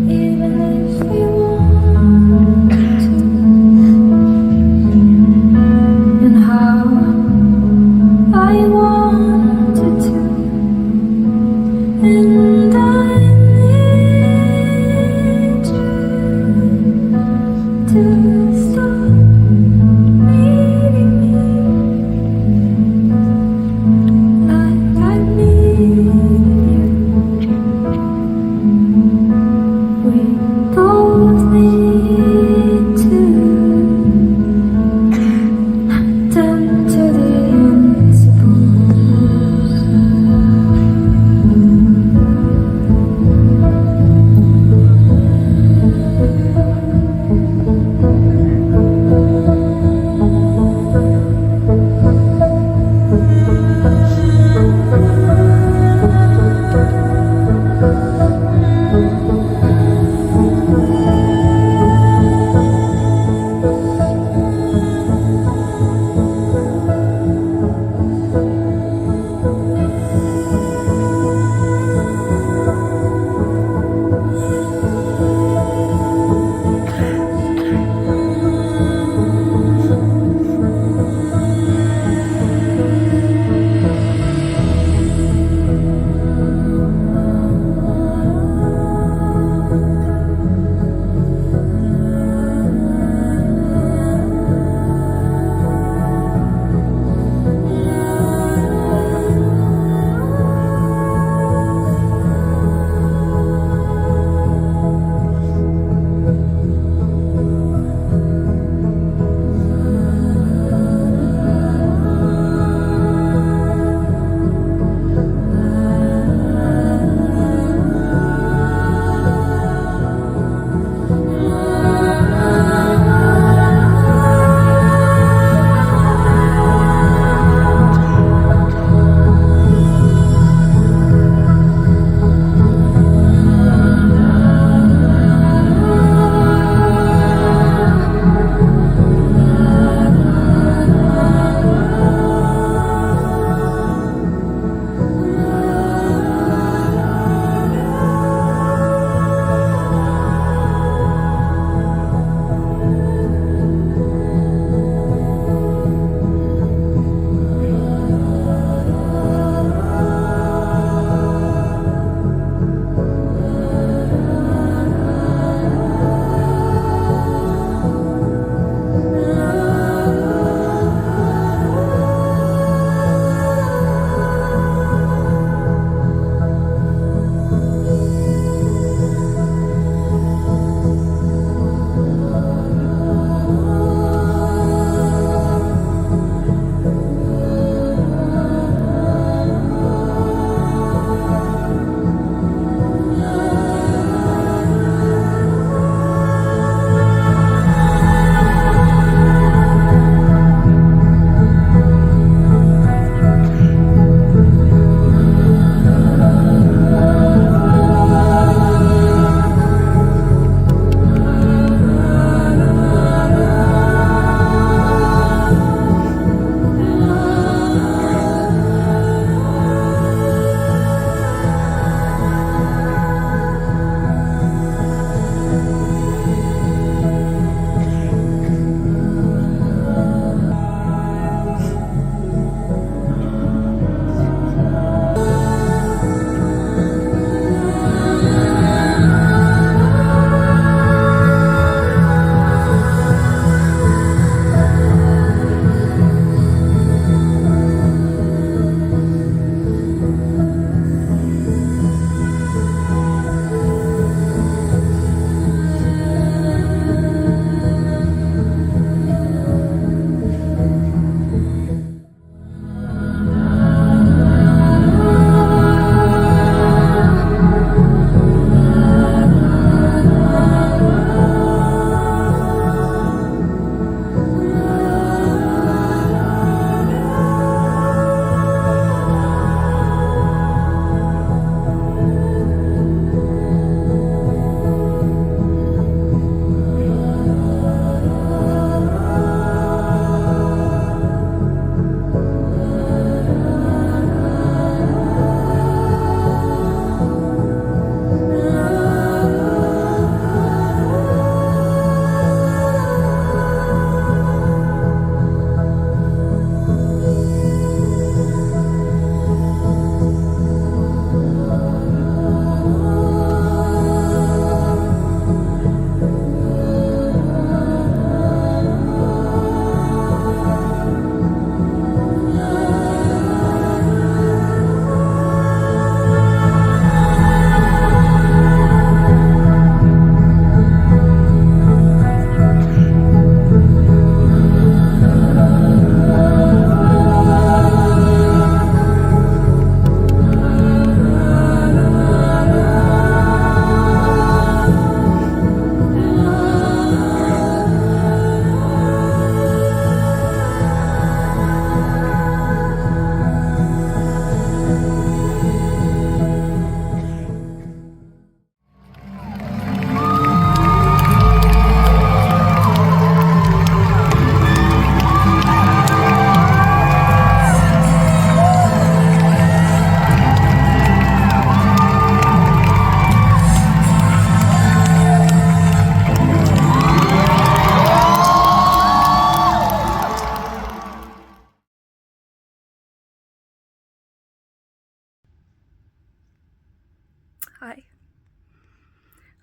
even if we want to. And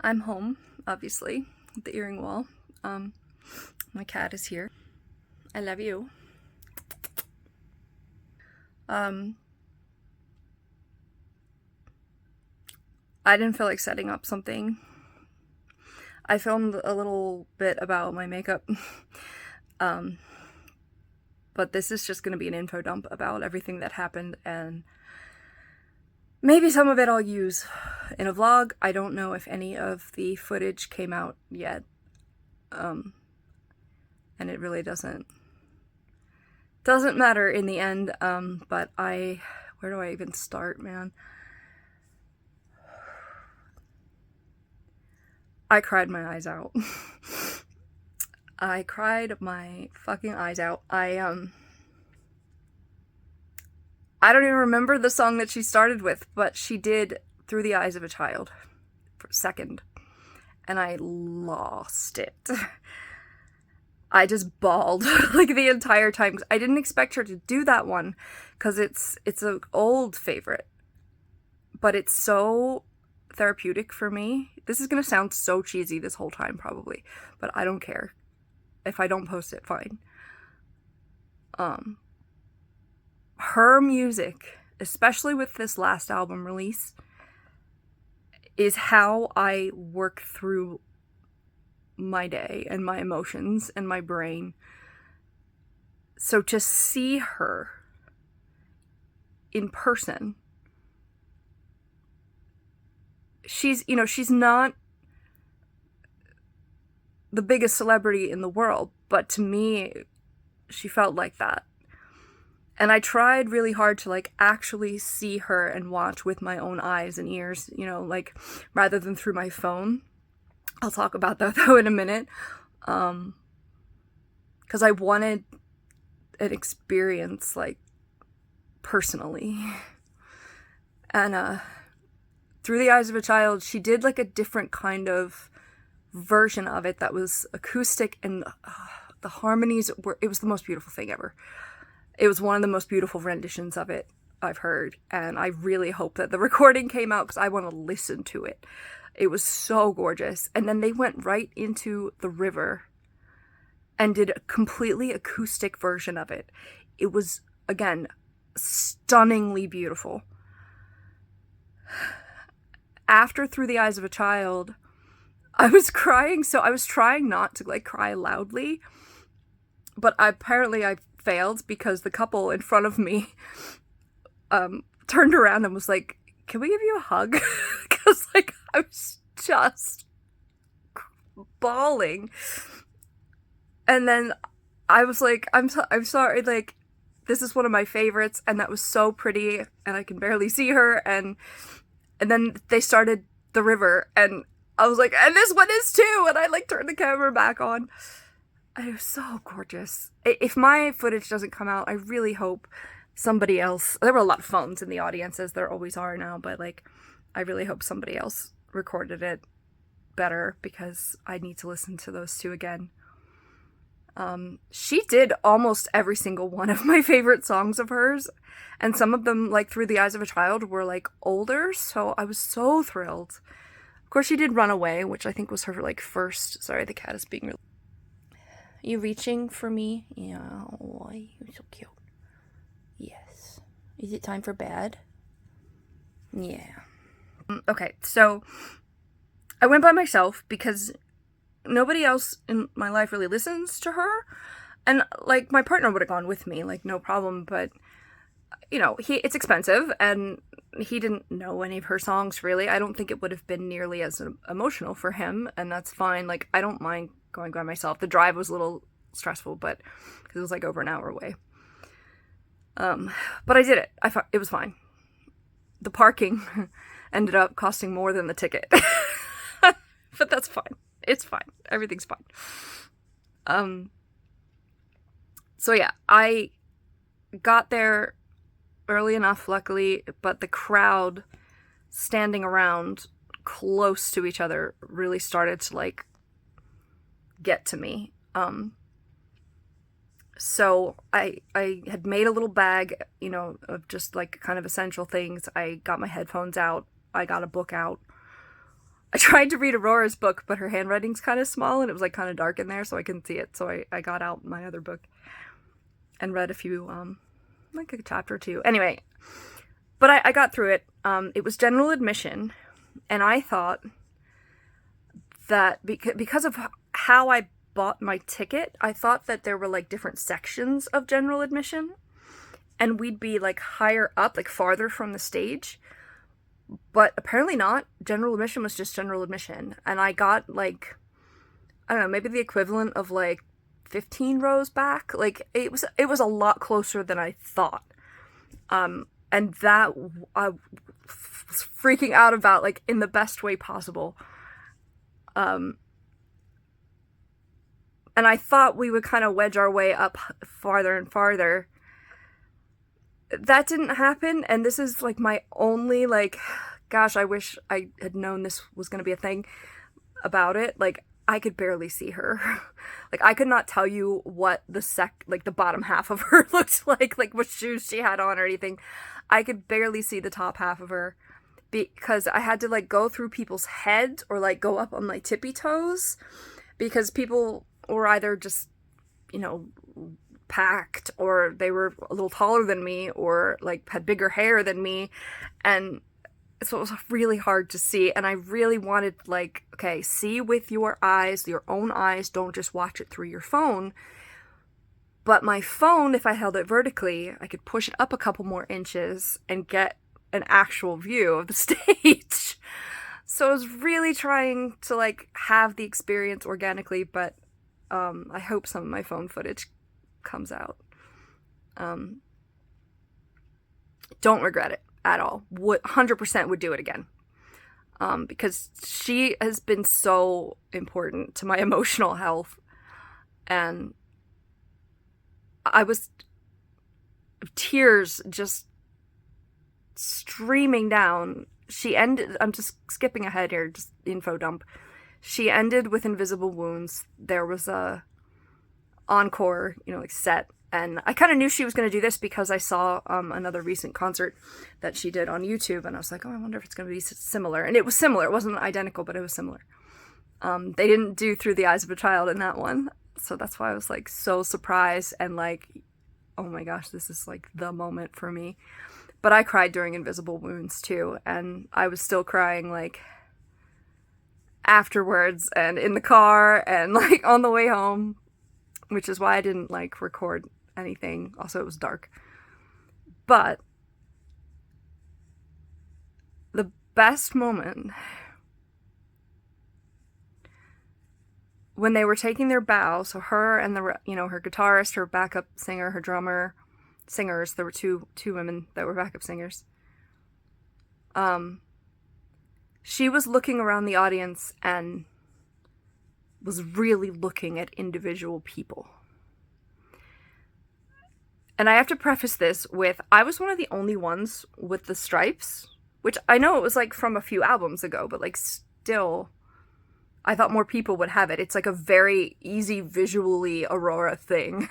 I'm home, obviously, with the earring wall. My cat is here. I love you. I didn't feel like setting up something. I filmed a little bit about my makeup, but this is just going to be an info dump about everything that happened, and maybe some of it I'll use in a vlog. I don't know if any of the footage came out yet, and it really doesn't matter in the end, but where do I even start, man? I cried my eyes out. I cried my fucking eyes out. I don't even remember the song that she started with, but she did Through the Eyes of a Child for a second, and I lost it. I just bawled like the entire time. I didn't expect her to do that one because it's an old favorite, but it's so therapeutic for me. This is gonna sound so cheesy this whole time probably, but I don't care. If I don't post it, fine. Her music, especially with this last album release, is how I work through my day and my emotions and my brain. So to see her in person, she's not the biggest celebrity in the world, but to me, she felt like that. And I tried really hard to like actually see her and watch with my own eyes and ears, like rather than through my phone. I'll talk about that though in a minute. Because I wanted an experience like personally. And Through the Eyes of a Child, she did like a different kind of version of it that was acoustic, and the harmonies it was the most beautiful thing ever. It was one of the most beautiful renditions of it I've heard, and I really hope that the recording came out because I want to listen to it. It was so gorgeous. And then they went right into the river and did a completely acoustic version of it. It was, again, stunningly beautiful. After Through the Eyes of a Child, I was crying, so I was trying not to like cry loudly, but apparently I failed because the couple in front of me turned around and was like, "Can we give you a hug?" Because like I was just bawling, and then I was like, "I'm sorry, like this is one of my favorites, and that was so pretty, and I can barely see her," and then they started the river, and I was like, "And this one is too," and I like turned the camera back on. And it was so gorgeous. If my footage doesn't come out, I really hope somebody else, there were a lot of phones in the audience, as there always are now, but like I really hope somebody else recorded it better because I need to listen to those two again. She did almost every single one of my favorite songs of hers, and some of them, like Through the Eyes of a Child, were like older, so I was so thrilled. Of course, she did Runaway, which I think was her like first. Sorry, the cat is being really... You reaching for me? Yeah, oh, you're so cute. Yes. Is it time for bed? Yeah. Okay, so I went by myself because nobody else in my life really listens to her. And like my partner would have gone with me, like no problem, but it's expensive and he didn't know any of her songs really. I don't think it would have been nearly as emotional for him, and that's fine. Like I don't mind going by myself. The drive was a little stressful, but because it was like over an hour away. But I did it. I thought it was fine. The parking ended up costing more than the ticket. But that's fine. It's fine. Everything's fine. So yeah, I got there early enough, luckily, but the crowd standing around close to each other really started to like get to me. So I had made a little bag, of just like kind of essential things. I got my headphones out. I got a book out. I tried to read Aurora's book, but her handwriting's kind of small and it was like kind of dark in there, so I couldn't see it. So I got out my other book and read a few, like a chapter or two. Anyway, but I got through it. It was general admission, and I thought that because of how I bought my ticket, I thought that there were like different sections of general admission, and we'd be like higher up, like farther from the stage. But apparently not. General admission was just general admission. And I got like, I don't know, maybe the equivalent of like 15 rows back. Like it was a lot closer than I thought. And that I was freaking out about, like, in the best way possible. And I thought we would kind of wedge our way up farther and farther. That didn't happen, and this is like my only, like, gosh, I wish I had known this was going to be a thing about it. Like, I could barely see her. Like, I could not tell you what the bottom half of her looked like what shoes she had on or anything. I could barely see the top half of her because I had to, like, go through people's heads or, like, go up on my tippy toes because people were either just, you know, packed, or they were a little taller than me, or like had bigger hair than me, and so it was really hard to see. And I really wanted, like, okay, see with your eyes, your own eyes, don't just watch it through your phone. But my phone, if I held it vertically, I could push it up a couple more inches and get an actual view of the stage. So I was really trying to, like, have the experience organically, but I hope some of my phone footage comes out. Don't regret it at all. 100% would do it again. Because she has been so important to my emotional health. And tears just streaming down. She ended, I'm just skipping ahead here, just info dump. She ended with Invisible Wounds. There was a encore, you know, like set, and I kind of knew she was going to do this because I saw another recent concert that she did on YouTube, and I was like, oh, I wonder if it's going to be similar. And it was similar. It wasn't identical, but it was similar. They didn't do Through the Eyes of a Child in that one, so that's why I was, like, so surprised and like, oh my gosh, this is like the moment for me. But I cried during Invisible Wounds too, and I was still crying, like, afterwards and in the car and, like, on the way home, which is why I didn't, like, record anything. Also, it was dark. But the best moment, when they were taking their bow, so her and the, you know, her guitarist, her backup singer, her drummer, singers, there were two women that were backup singers. She was looking around the audience and was really looking at individual people. And I have to preface this with, I was one of the only ones with the stripes, which I know it was, like, from a few albums ago, but, like, still, I thought more people would have it. It's, like, a very easy visually Aurora thing.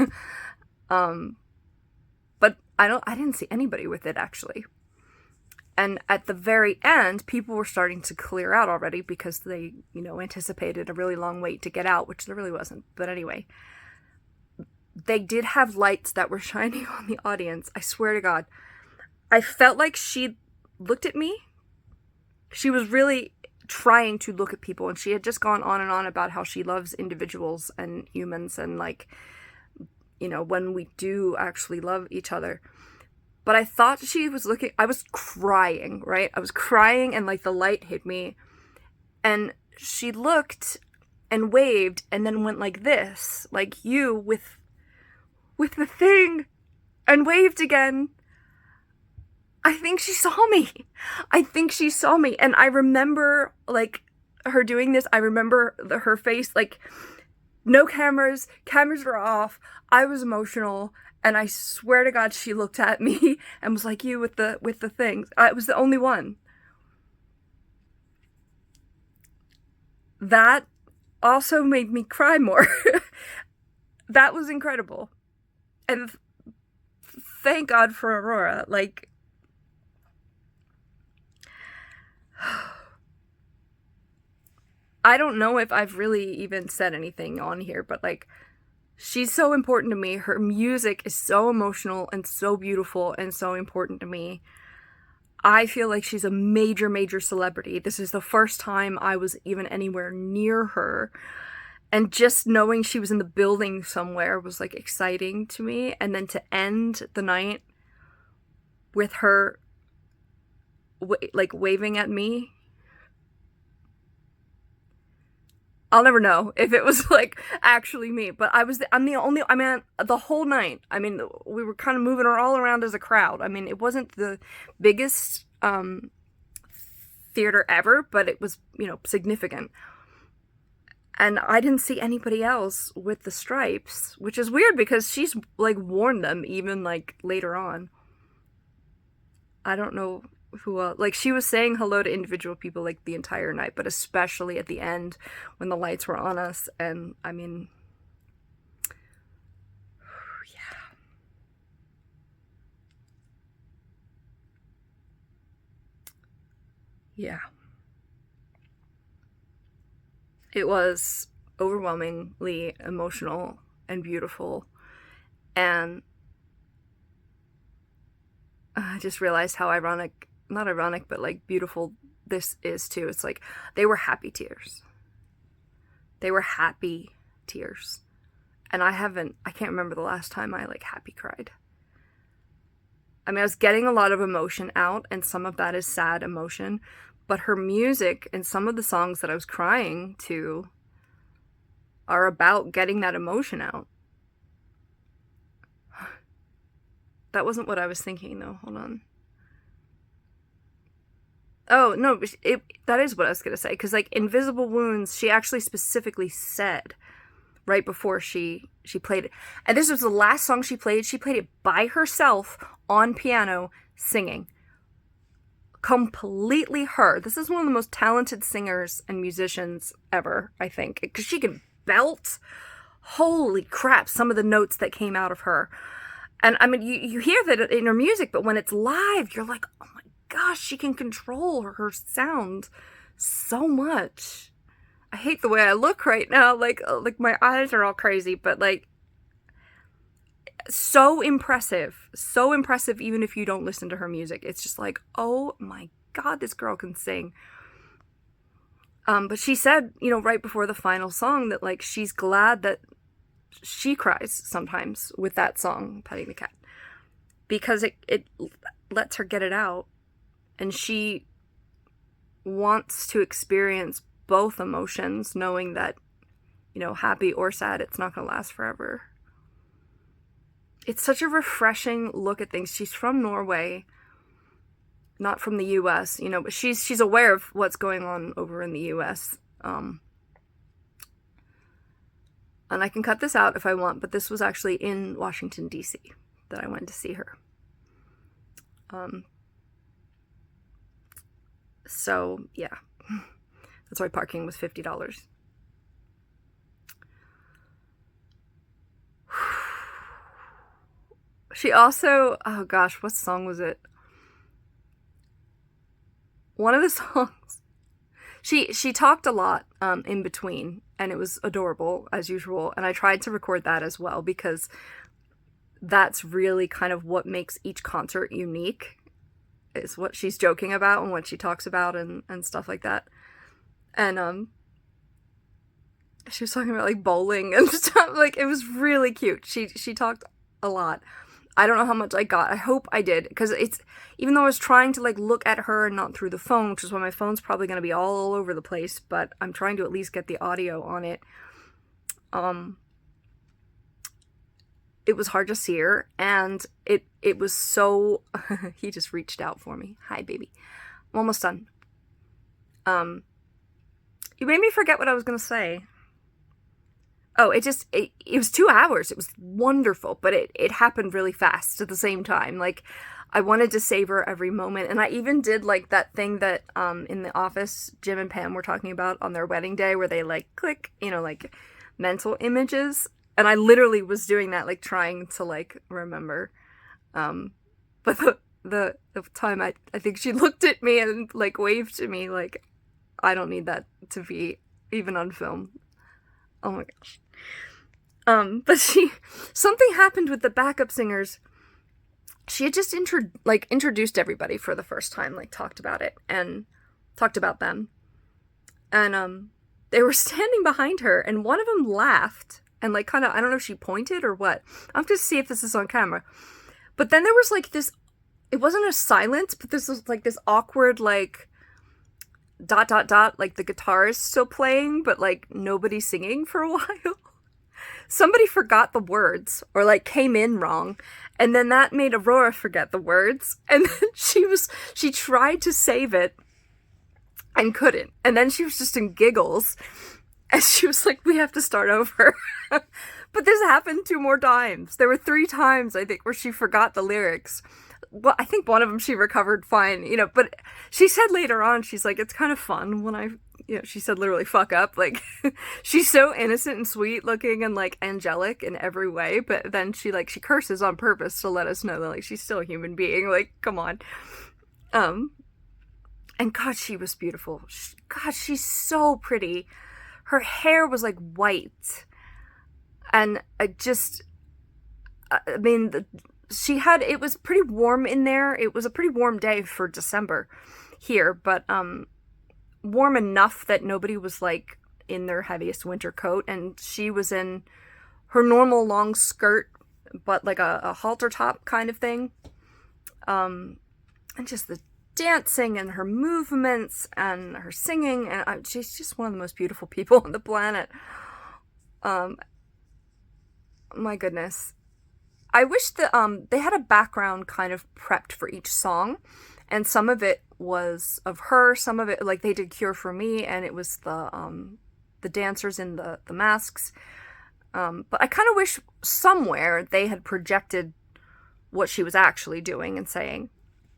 But I didn't see anybody with it, actually. And at the very end, people were starting to clear out already because they, you know, anticipated a really long wait to get out, which there really wasn't. But anyway, they did have lights that were shining on the audience. I swear to God. I felt like she looked at me. She was really trying to look at people, and she had just gone on and on about how she loves individuals and humans and, like, you know, when we do actually love each other. But I thought she was looking, I was crying, right? I was crying, and, like, the light hit me, and she looked and waved and then went like this, like you with the thing, and waved again. I think she saw me. And I remember, like, her doing this. I remember her face, like, no cameras were off. I was emotional. And I swear to God, she looked at me and was like, you with the things. I was the only one. That also made me cry more. That was incredible. And thank God for Aurora. Like, I don't know if I've really even said anything on here, but like, she's so important to me. Her music is so emotional and so beautiful and so important to me. I feel like she's a major, major celebrity. This is the first time I was even anywhere near her. And just knowing she was in the building somewhere was like exciting to me. And then to end the night with her like waving at me. I'll never know if it was like actually me, but I'm the only, I mean, the whole night, I mean, we were kind of moving her all around as a crowd. I mean, it wasn't the biggest theater ever, but it was, you know, significant. And I didn't see anybody else with the stripes, which is weird because she's like worn them even like later on. I don't know who else. Like, she was saying hello to individual people like the entire night, but especially at the end when the lights were on us. And I mean, yeah, it was overwhelmingly emotional and beautiful. And I just realized how not ironic, but like beautiful this is too. It's like they were happy tears. They were happy tears. And I can't remember the last time I like happy cried. I mean, I was getting a lot of emotion out, and some of that is sad emotion, but her music and some of the songs that I was crying to are about getting that emotion out. That wasn't what I was thinking though. Hold on. Oh, no, that is what I was going to say. Because, like, Invisible Wounds, she actually specifically said right before she played it. And this was the last song she played. She played it by herself on piano, singing. Completely her. This is one of the most talented singers and musicians ever, I think. Because she can belt. Holy crap, some of the notes that came out of her. And, I mean, you hear that in her music, but when it's live, you're like, oh my gosh, she can control her sound so much. I hate the way I look right now. Like my eyes are all crazy, but like, so impressive. So impressive even if you don't listen to her music. It's just like, oh my God, this girl can sing. But she said, you know, right before the final song that like, she's glad that she cries sometimes with that song, Petting the Cat, because it lets her get it out. And she wants to experience both emotions, knowing that, you know, happy or sad, it's not going to last forever. It's such a refreshing look at things. She's from Norway, not from the US, you know, but she's aware of what's going on over in the US. And I can cut this out if I want, but this was actually in Washington, D.C. that I went to see her. So, yeah. That's why parking was $50. She also, oh gosh, what song was it? One of the songs. She talked a lot in between, and it was adorable as usual. And I tried to record that as well because that's really kind of what makes each concert unique. Is what she's joking about and what she talks about and stuff like that. And she was talking about like bowling and stuff. Like, it was really cute. She talked a lot. I don't know how much I got. I hope I did, because it's, even though I was trying to like look at her and not through the phone, which is why my phone's probably going to be all over the place, but I'm trying to at least get the audio on it. It was hard to see her, and it was so, he just reached out for me. Hi, baby. I'm almost done. You made me forget what I was going to say. Oh, it was 2 hours. It was wonderful, but it happened really fast at the same time. Like, I wanted to savor every moment, and I even did like that thing that in The Office, Jim and Pam were talking about on their wedding day, where they like click, you know, like mental images. And I literally was doing that, like trying to like remember. But the time I think she looked at me and like waved to me, like, I don't need that to be even on film. Oh my gosh. But something happened with the backup singers. She had just introduced everybody for the first time, like talked about it and talked about them. And they were standing behind her, and one of them laughed and like kind of, I don't know if she pointed or what. I'm just see if this is on camera. But then there was like this, it wasn't a silence, but this was like this awkward like ... like the guitar is still playing, but like nobody singing for a while. Somebody forgot the words or like came in wrong, and then that made Aurora forget the words, and then she tried to save it and couldn't, and then she was just in giggles, and she was like, we have to start over. But this happened 2 more times. There were 3 times, I think, where she forgot the lyrics. Well, I think one of them she recovered fine, you know, but she said later on, she's like, it's kind of fun when she said literally fuck up. Like, she's so innocent and sweet looking and like angelic in every way, but then she curses on purpose to let us know that like she's still a human being. Like, come on. And God, she was beautiful. God, she's so pretty. Her hair was like white. And it was pretty warm in there. It was a pretty warm day for December here, but warm enough that nobody was like in their heaviest winter coat, and she was in her normal long skirt, but like a halter top kind of thing. And just the dancing and her movements and her singing, and she's just one of the most beautiful people on the planet. My goodness. I wish that they had a background kind of prepped for each song, and some of it was of her, some of it, like they did Cure for Me, and it was the dancers in the masks. But I kind of wish somewhere they had projected what she was actually doing and saying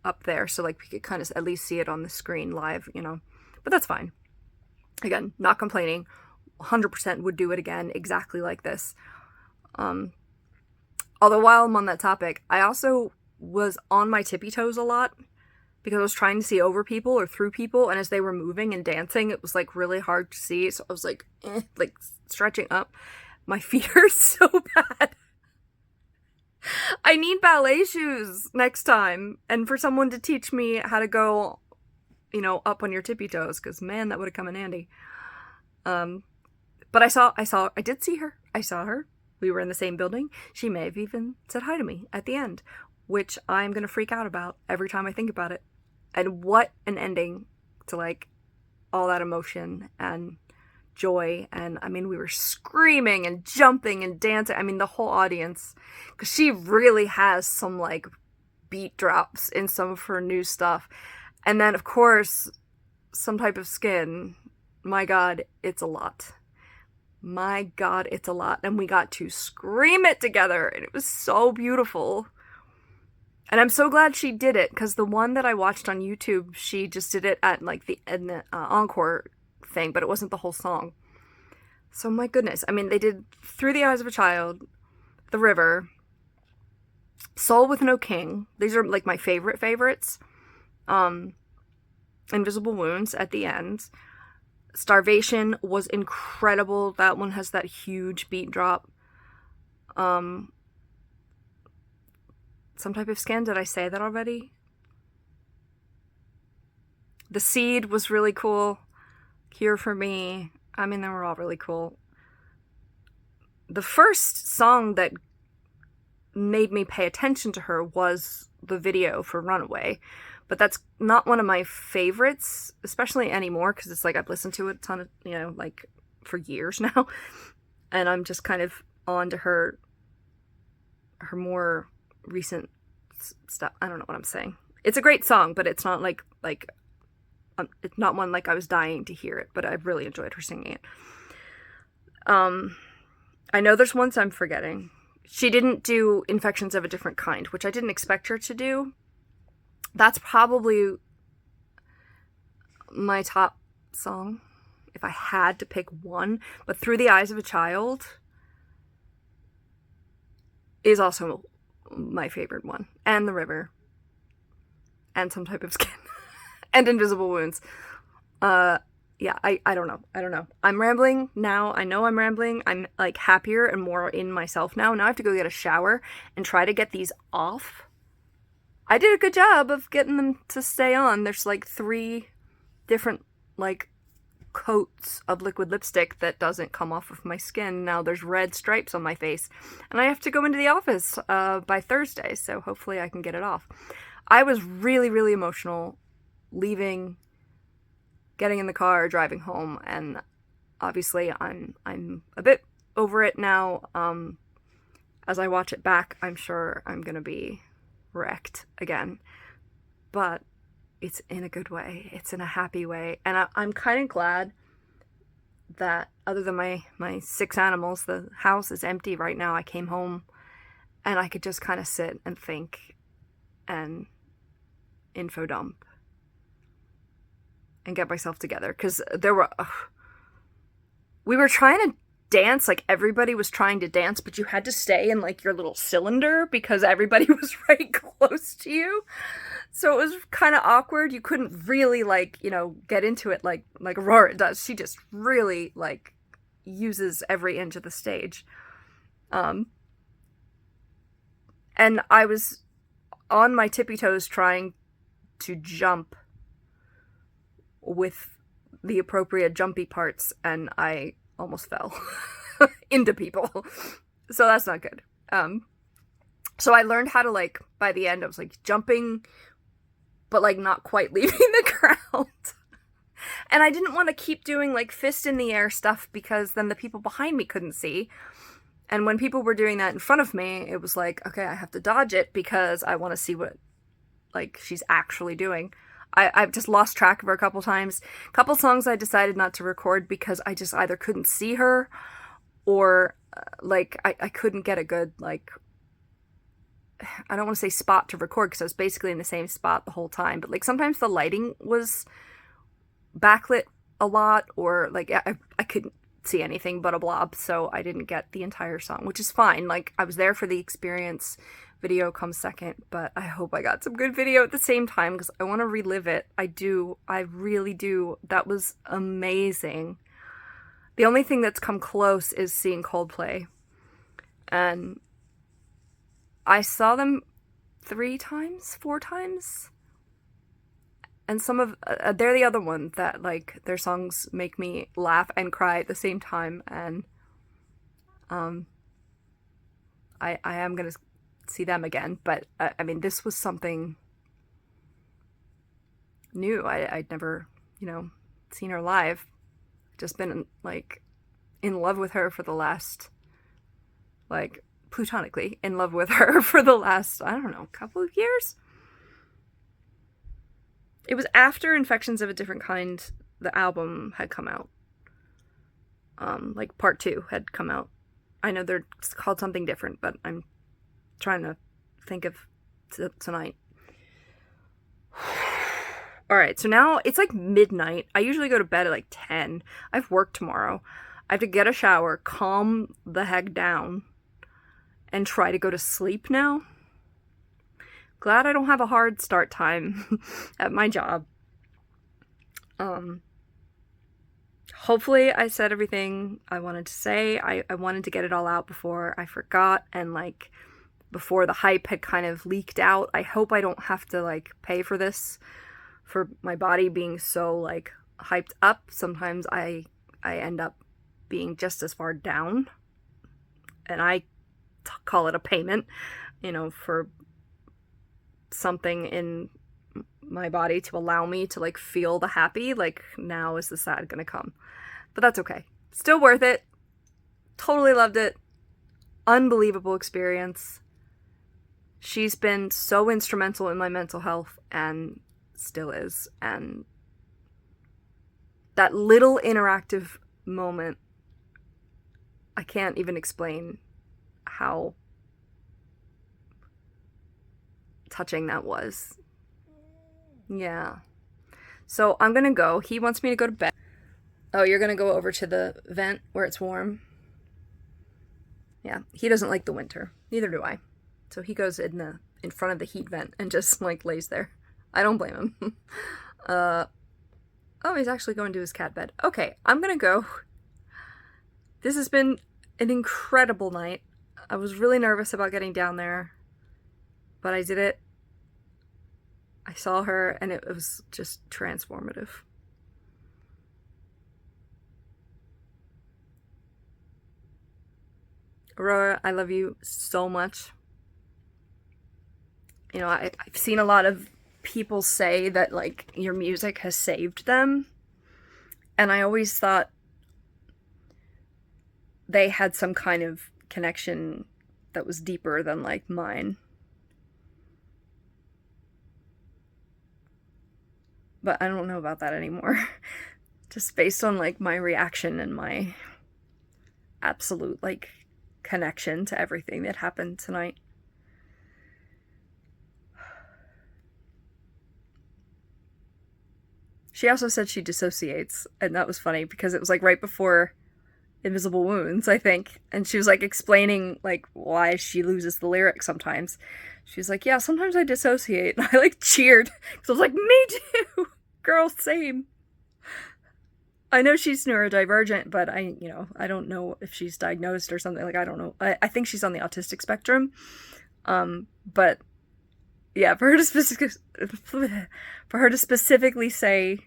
up there, so like we could kind of at least see it on the screen live, you know. But that's fine. Again, not complaining. 100% would do it again exactly like this. Although while I'm on that topic, I also was on my tippy toes a lot because I was trying to see over people or through people, and as they were moving and dancing, it was like really hard to see, so I was like, like stretching up. My feet are so bad. I need ballet shoes next time, and for someone to teach me how to go, you know, up on your tippy toes, because man, that would have come in handy. But I did see her. I saw her. We were in the same building. She may have even said hi to me at the end, which I'm going to freak out about every time I think about it. And what an ending to like all that emotion and joy. And I mean, we were screaming and jumping and dancing. I mean, the whole audience, because she really has some like beat drops in some of her new stuff. And then of course, Some Type of Skin. My God, it's a lot. My God, it's a lot. And we got to scream it together, and it was so beautiful. And I'm so glad she did it, because the one that I watched on YouTube, she just did it at like the encore thing, but it wasn't the whole song. So my goodness, I mean, they did Through the Eyes of a Child, The River, Soul with No King. These are like my favorites. Invisible Wounds at the end. Starvation was incredible. That one has that huge beat drop. Some Type of Skin, did I say that already? The Seed was really cool. Cure for Me. I mean, they were all really cool. The first song that made me pay attention to her was the video for Runaway. But that's not one of my favorites, especially anymore, because it's like I've listened to it a ton of, you know, like for years now. And I'm just kind of on to her more recent stuff. I don't know what I'm saying. It's a great song, but it's not like it's not one like I was dying to hear it, but I really enjoyed her singing it. I know there's ones I'm forgetting. She didn't do Infections of a Different Kind, which I didn't expect her to do. That's probably my top song, if I had to pick one. But Through the Eyes of a Child is also my favorite one. And The River. And Some Type of Skin. And Invisible Wounds. yeah, I don't know. I don't know. I'm rambling now. I know I'm rambling. I'm like happier and more in myself now. Now I have to go get a shower and try to get these off. I did a good job of getting them to stay on. There's like 3 different like coats of liquid lipstick that doesn't come off of my skin. Now there's red stripes on my face. And I have to go into the office by Thursday, so hopefully I can get it off. I was really, really emotional leaving, getting in the car, driving home, and obviously I'm a bit over it now. As I watch it back, I'm sure I'm gonna be wrecked again, but it's in a good way. It's in a happy way, and I'm kind of glad that other than my 6 animals, the house is empty right now. I came home and I could just kind of sit and think and info dump and get myself together, because we were trying to dance, like everybody was trying to dance, but you had to stay in like your little cylinder because everybody was right close to you, so it was kind of awkward. You couldn't really like, you know, get into it like Aurora does. She just really like uses every inch of the stage. And I was on my tippy toes trying to jump with the appropriate jumpy parts, and I almost fell into people. So that's not good. So I learned how to, like, by the end I was like jumping but like not quite leaving the ground. And I didn't want to keep doing like fist in the air stuff because then the people behind me couldn't see. And when people were doing that in front of me, it was like, okay, I have to dodge it because I want to see what like she's actually doing. I've just lost track of her a couple times. A couple songs I decided not to record because I just either couldn't see her or like I couldn't get a good, like, I don't want to say spot to record because I was basically in the same spot the whole time. But like sometimes the lighting was backlit a lot, or like I couldn't see anything but a blob, so I didn't get the entire song, which is fine. Like I was there for the experience. Video comes second, but I hope I got some good video at the same time because I want to relive it. I do. I really do. That was amazing. The only thing that's come close is seeing Coldplay. And I saw them 4 times. And some of, they're the other one that like their songs make me laugh and cry at the same time. And I am going to see them again, but I mean, this was something new. I'd never, you know, seen her live. Just been like in love with her for the last, like platonically in love with her for the last, I don't know, couple of years. It was after Infections of a Different Kind, the album had come out. Like part 2 had come out. I know they're called something different, but I'm trying to think of tonight. Alright, so now it's like midnight. I usually go to bed at like 10. I have work tomorrow. I have to get a shower, calm the heck down, and try to go to sleep now. Glad I don't have a hard start time at my job. Hopefully I said everything I wanted to say. I wanted to get it all out before I forgot, and like before the hype had kind of leaked out. I hope I don't have to like pay for this, for my body being so like hyped up. Sometimes I end up being just as far down, and I call it a payment, you know, for something in my body to allow me to like feel the happy. Like, now is the sad gonna come? But that's okay. Still worth it. Totally loved it. Unbelievable experience. She's been so instrumental in my mental health and still is. And that little interactive moment, I can't even explain how touching that was. Yeah. So I'm gonna go. He wants me to go to bed. Oh, you're gonna go over to the vent where it's warm? Yeah, he doesn't like the winter. Neither do I. So he goes in front of the heat vent and just like lays there. I don't blame him. Oh, he's actually going to his cat bed. Okay, I'm gonna go. This has been an incredible night. I was really nervous about getting down there, but I did it. I saw her, and it was just transformative. Aurora, I love you so much. You know, I've seen a lot of people say that, like, your music has saved them. And I always thought they had some kind of connection that was deeper than, like, mine. But I don't know about that anymore. Just based on, like, my reaction and my absolute, like, connection to everything that happened tonight. She also said she dissociates, and that was funny because it was like right before Invisible Wounds, I think, and she was like explaining like why she loses the lyrics sometimes. She was like, yeah, sometimes I dissociate, and I like cheered because I was like, me too, girl, same. I know she's neurodivergent, but I don't know if she's diagnosed or something. Like, I don't know. I think she's on the autistic spectrum. But yeah, for her to specifically say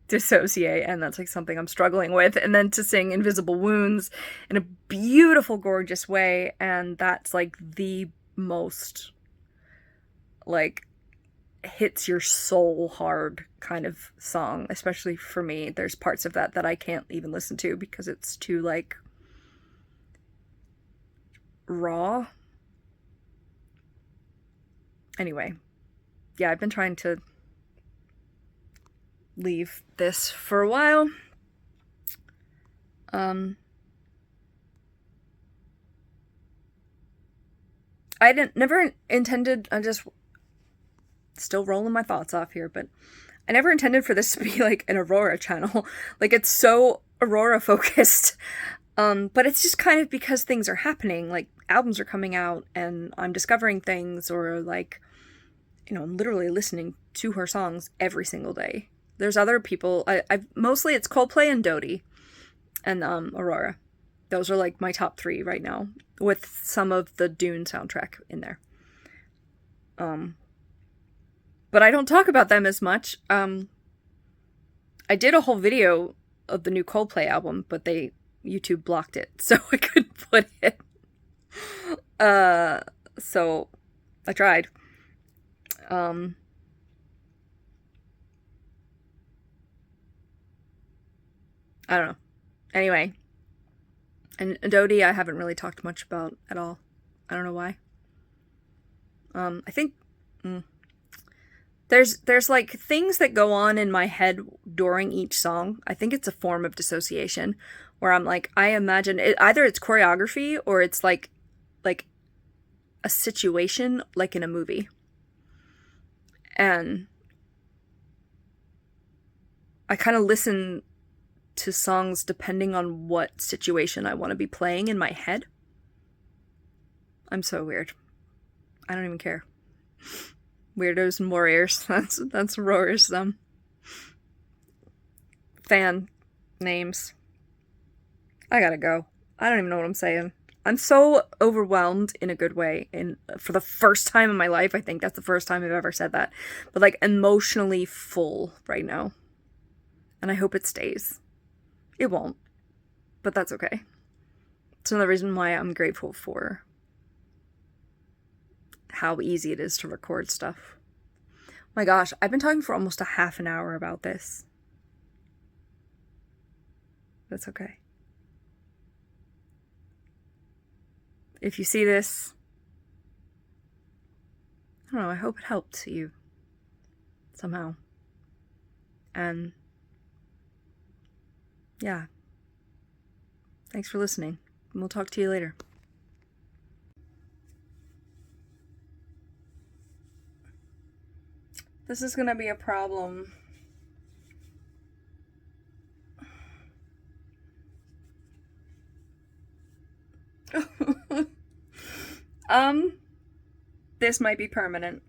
dissociate, and that's like something I'm struggling with, and then to sing Invisible Wounds in a beautiful, gorgeous way, and that's like the most like hits your soul hard kind of song, especially for me. There's parts of that I can't even listen to because it's too like raw. Anyway, yeah, I've been trying to leave this for a while. I never intended, I'm just still rolling my thoughts off here, but I never intended for this to be like an Aurora channel. Like, it's so Aurora focused. But it's just kind of because things are happening, like albums are coming out and I'm discovering things, or like, you know, I'm literally listening to her songs every single day. There's other people, I've mostly it's Coldplay and Dodie and Aurora. Those are like my top 3 right now, with some of the Dune soundtrack in there. But I don't talk about them as much. I did a whole video of the new Coldplay album, but YouTube blocked it, so I couldn't put it. So I tried. I don't know. Anyway. And Dodie I haven't really talked much about at all. I don't know why. I think there's like things that go on in my head during each song. I think it's a form of dissociation where I'm like, I imagine it, either it's choreography or it's like a situation like in a movie. And I kind of listen to songs depending on what situation I want to be playing in my head. I'm so weird. I don't even care. Weirdos and warriors. That's Aurora's fan names. I gotta go. I don't even know what I'm saying. I'm so overwhelmed in a good way. For the first time in my life, I think that's the first time I've ever said that. But like emotionally full right now. And I hope it stays. It won't. But that's okay. It's another reason why I'm grateful for how easy it is to record stuff. My gosh, I've been talking for almost a half an hour about this. That's okay. If you see this, I don't know, I hope it helped you somehow. And yeah. Thanks for listening. And we'll talk to you later. This is gonna be a problem. This might be permanent.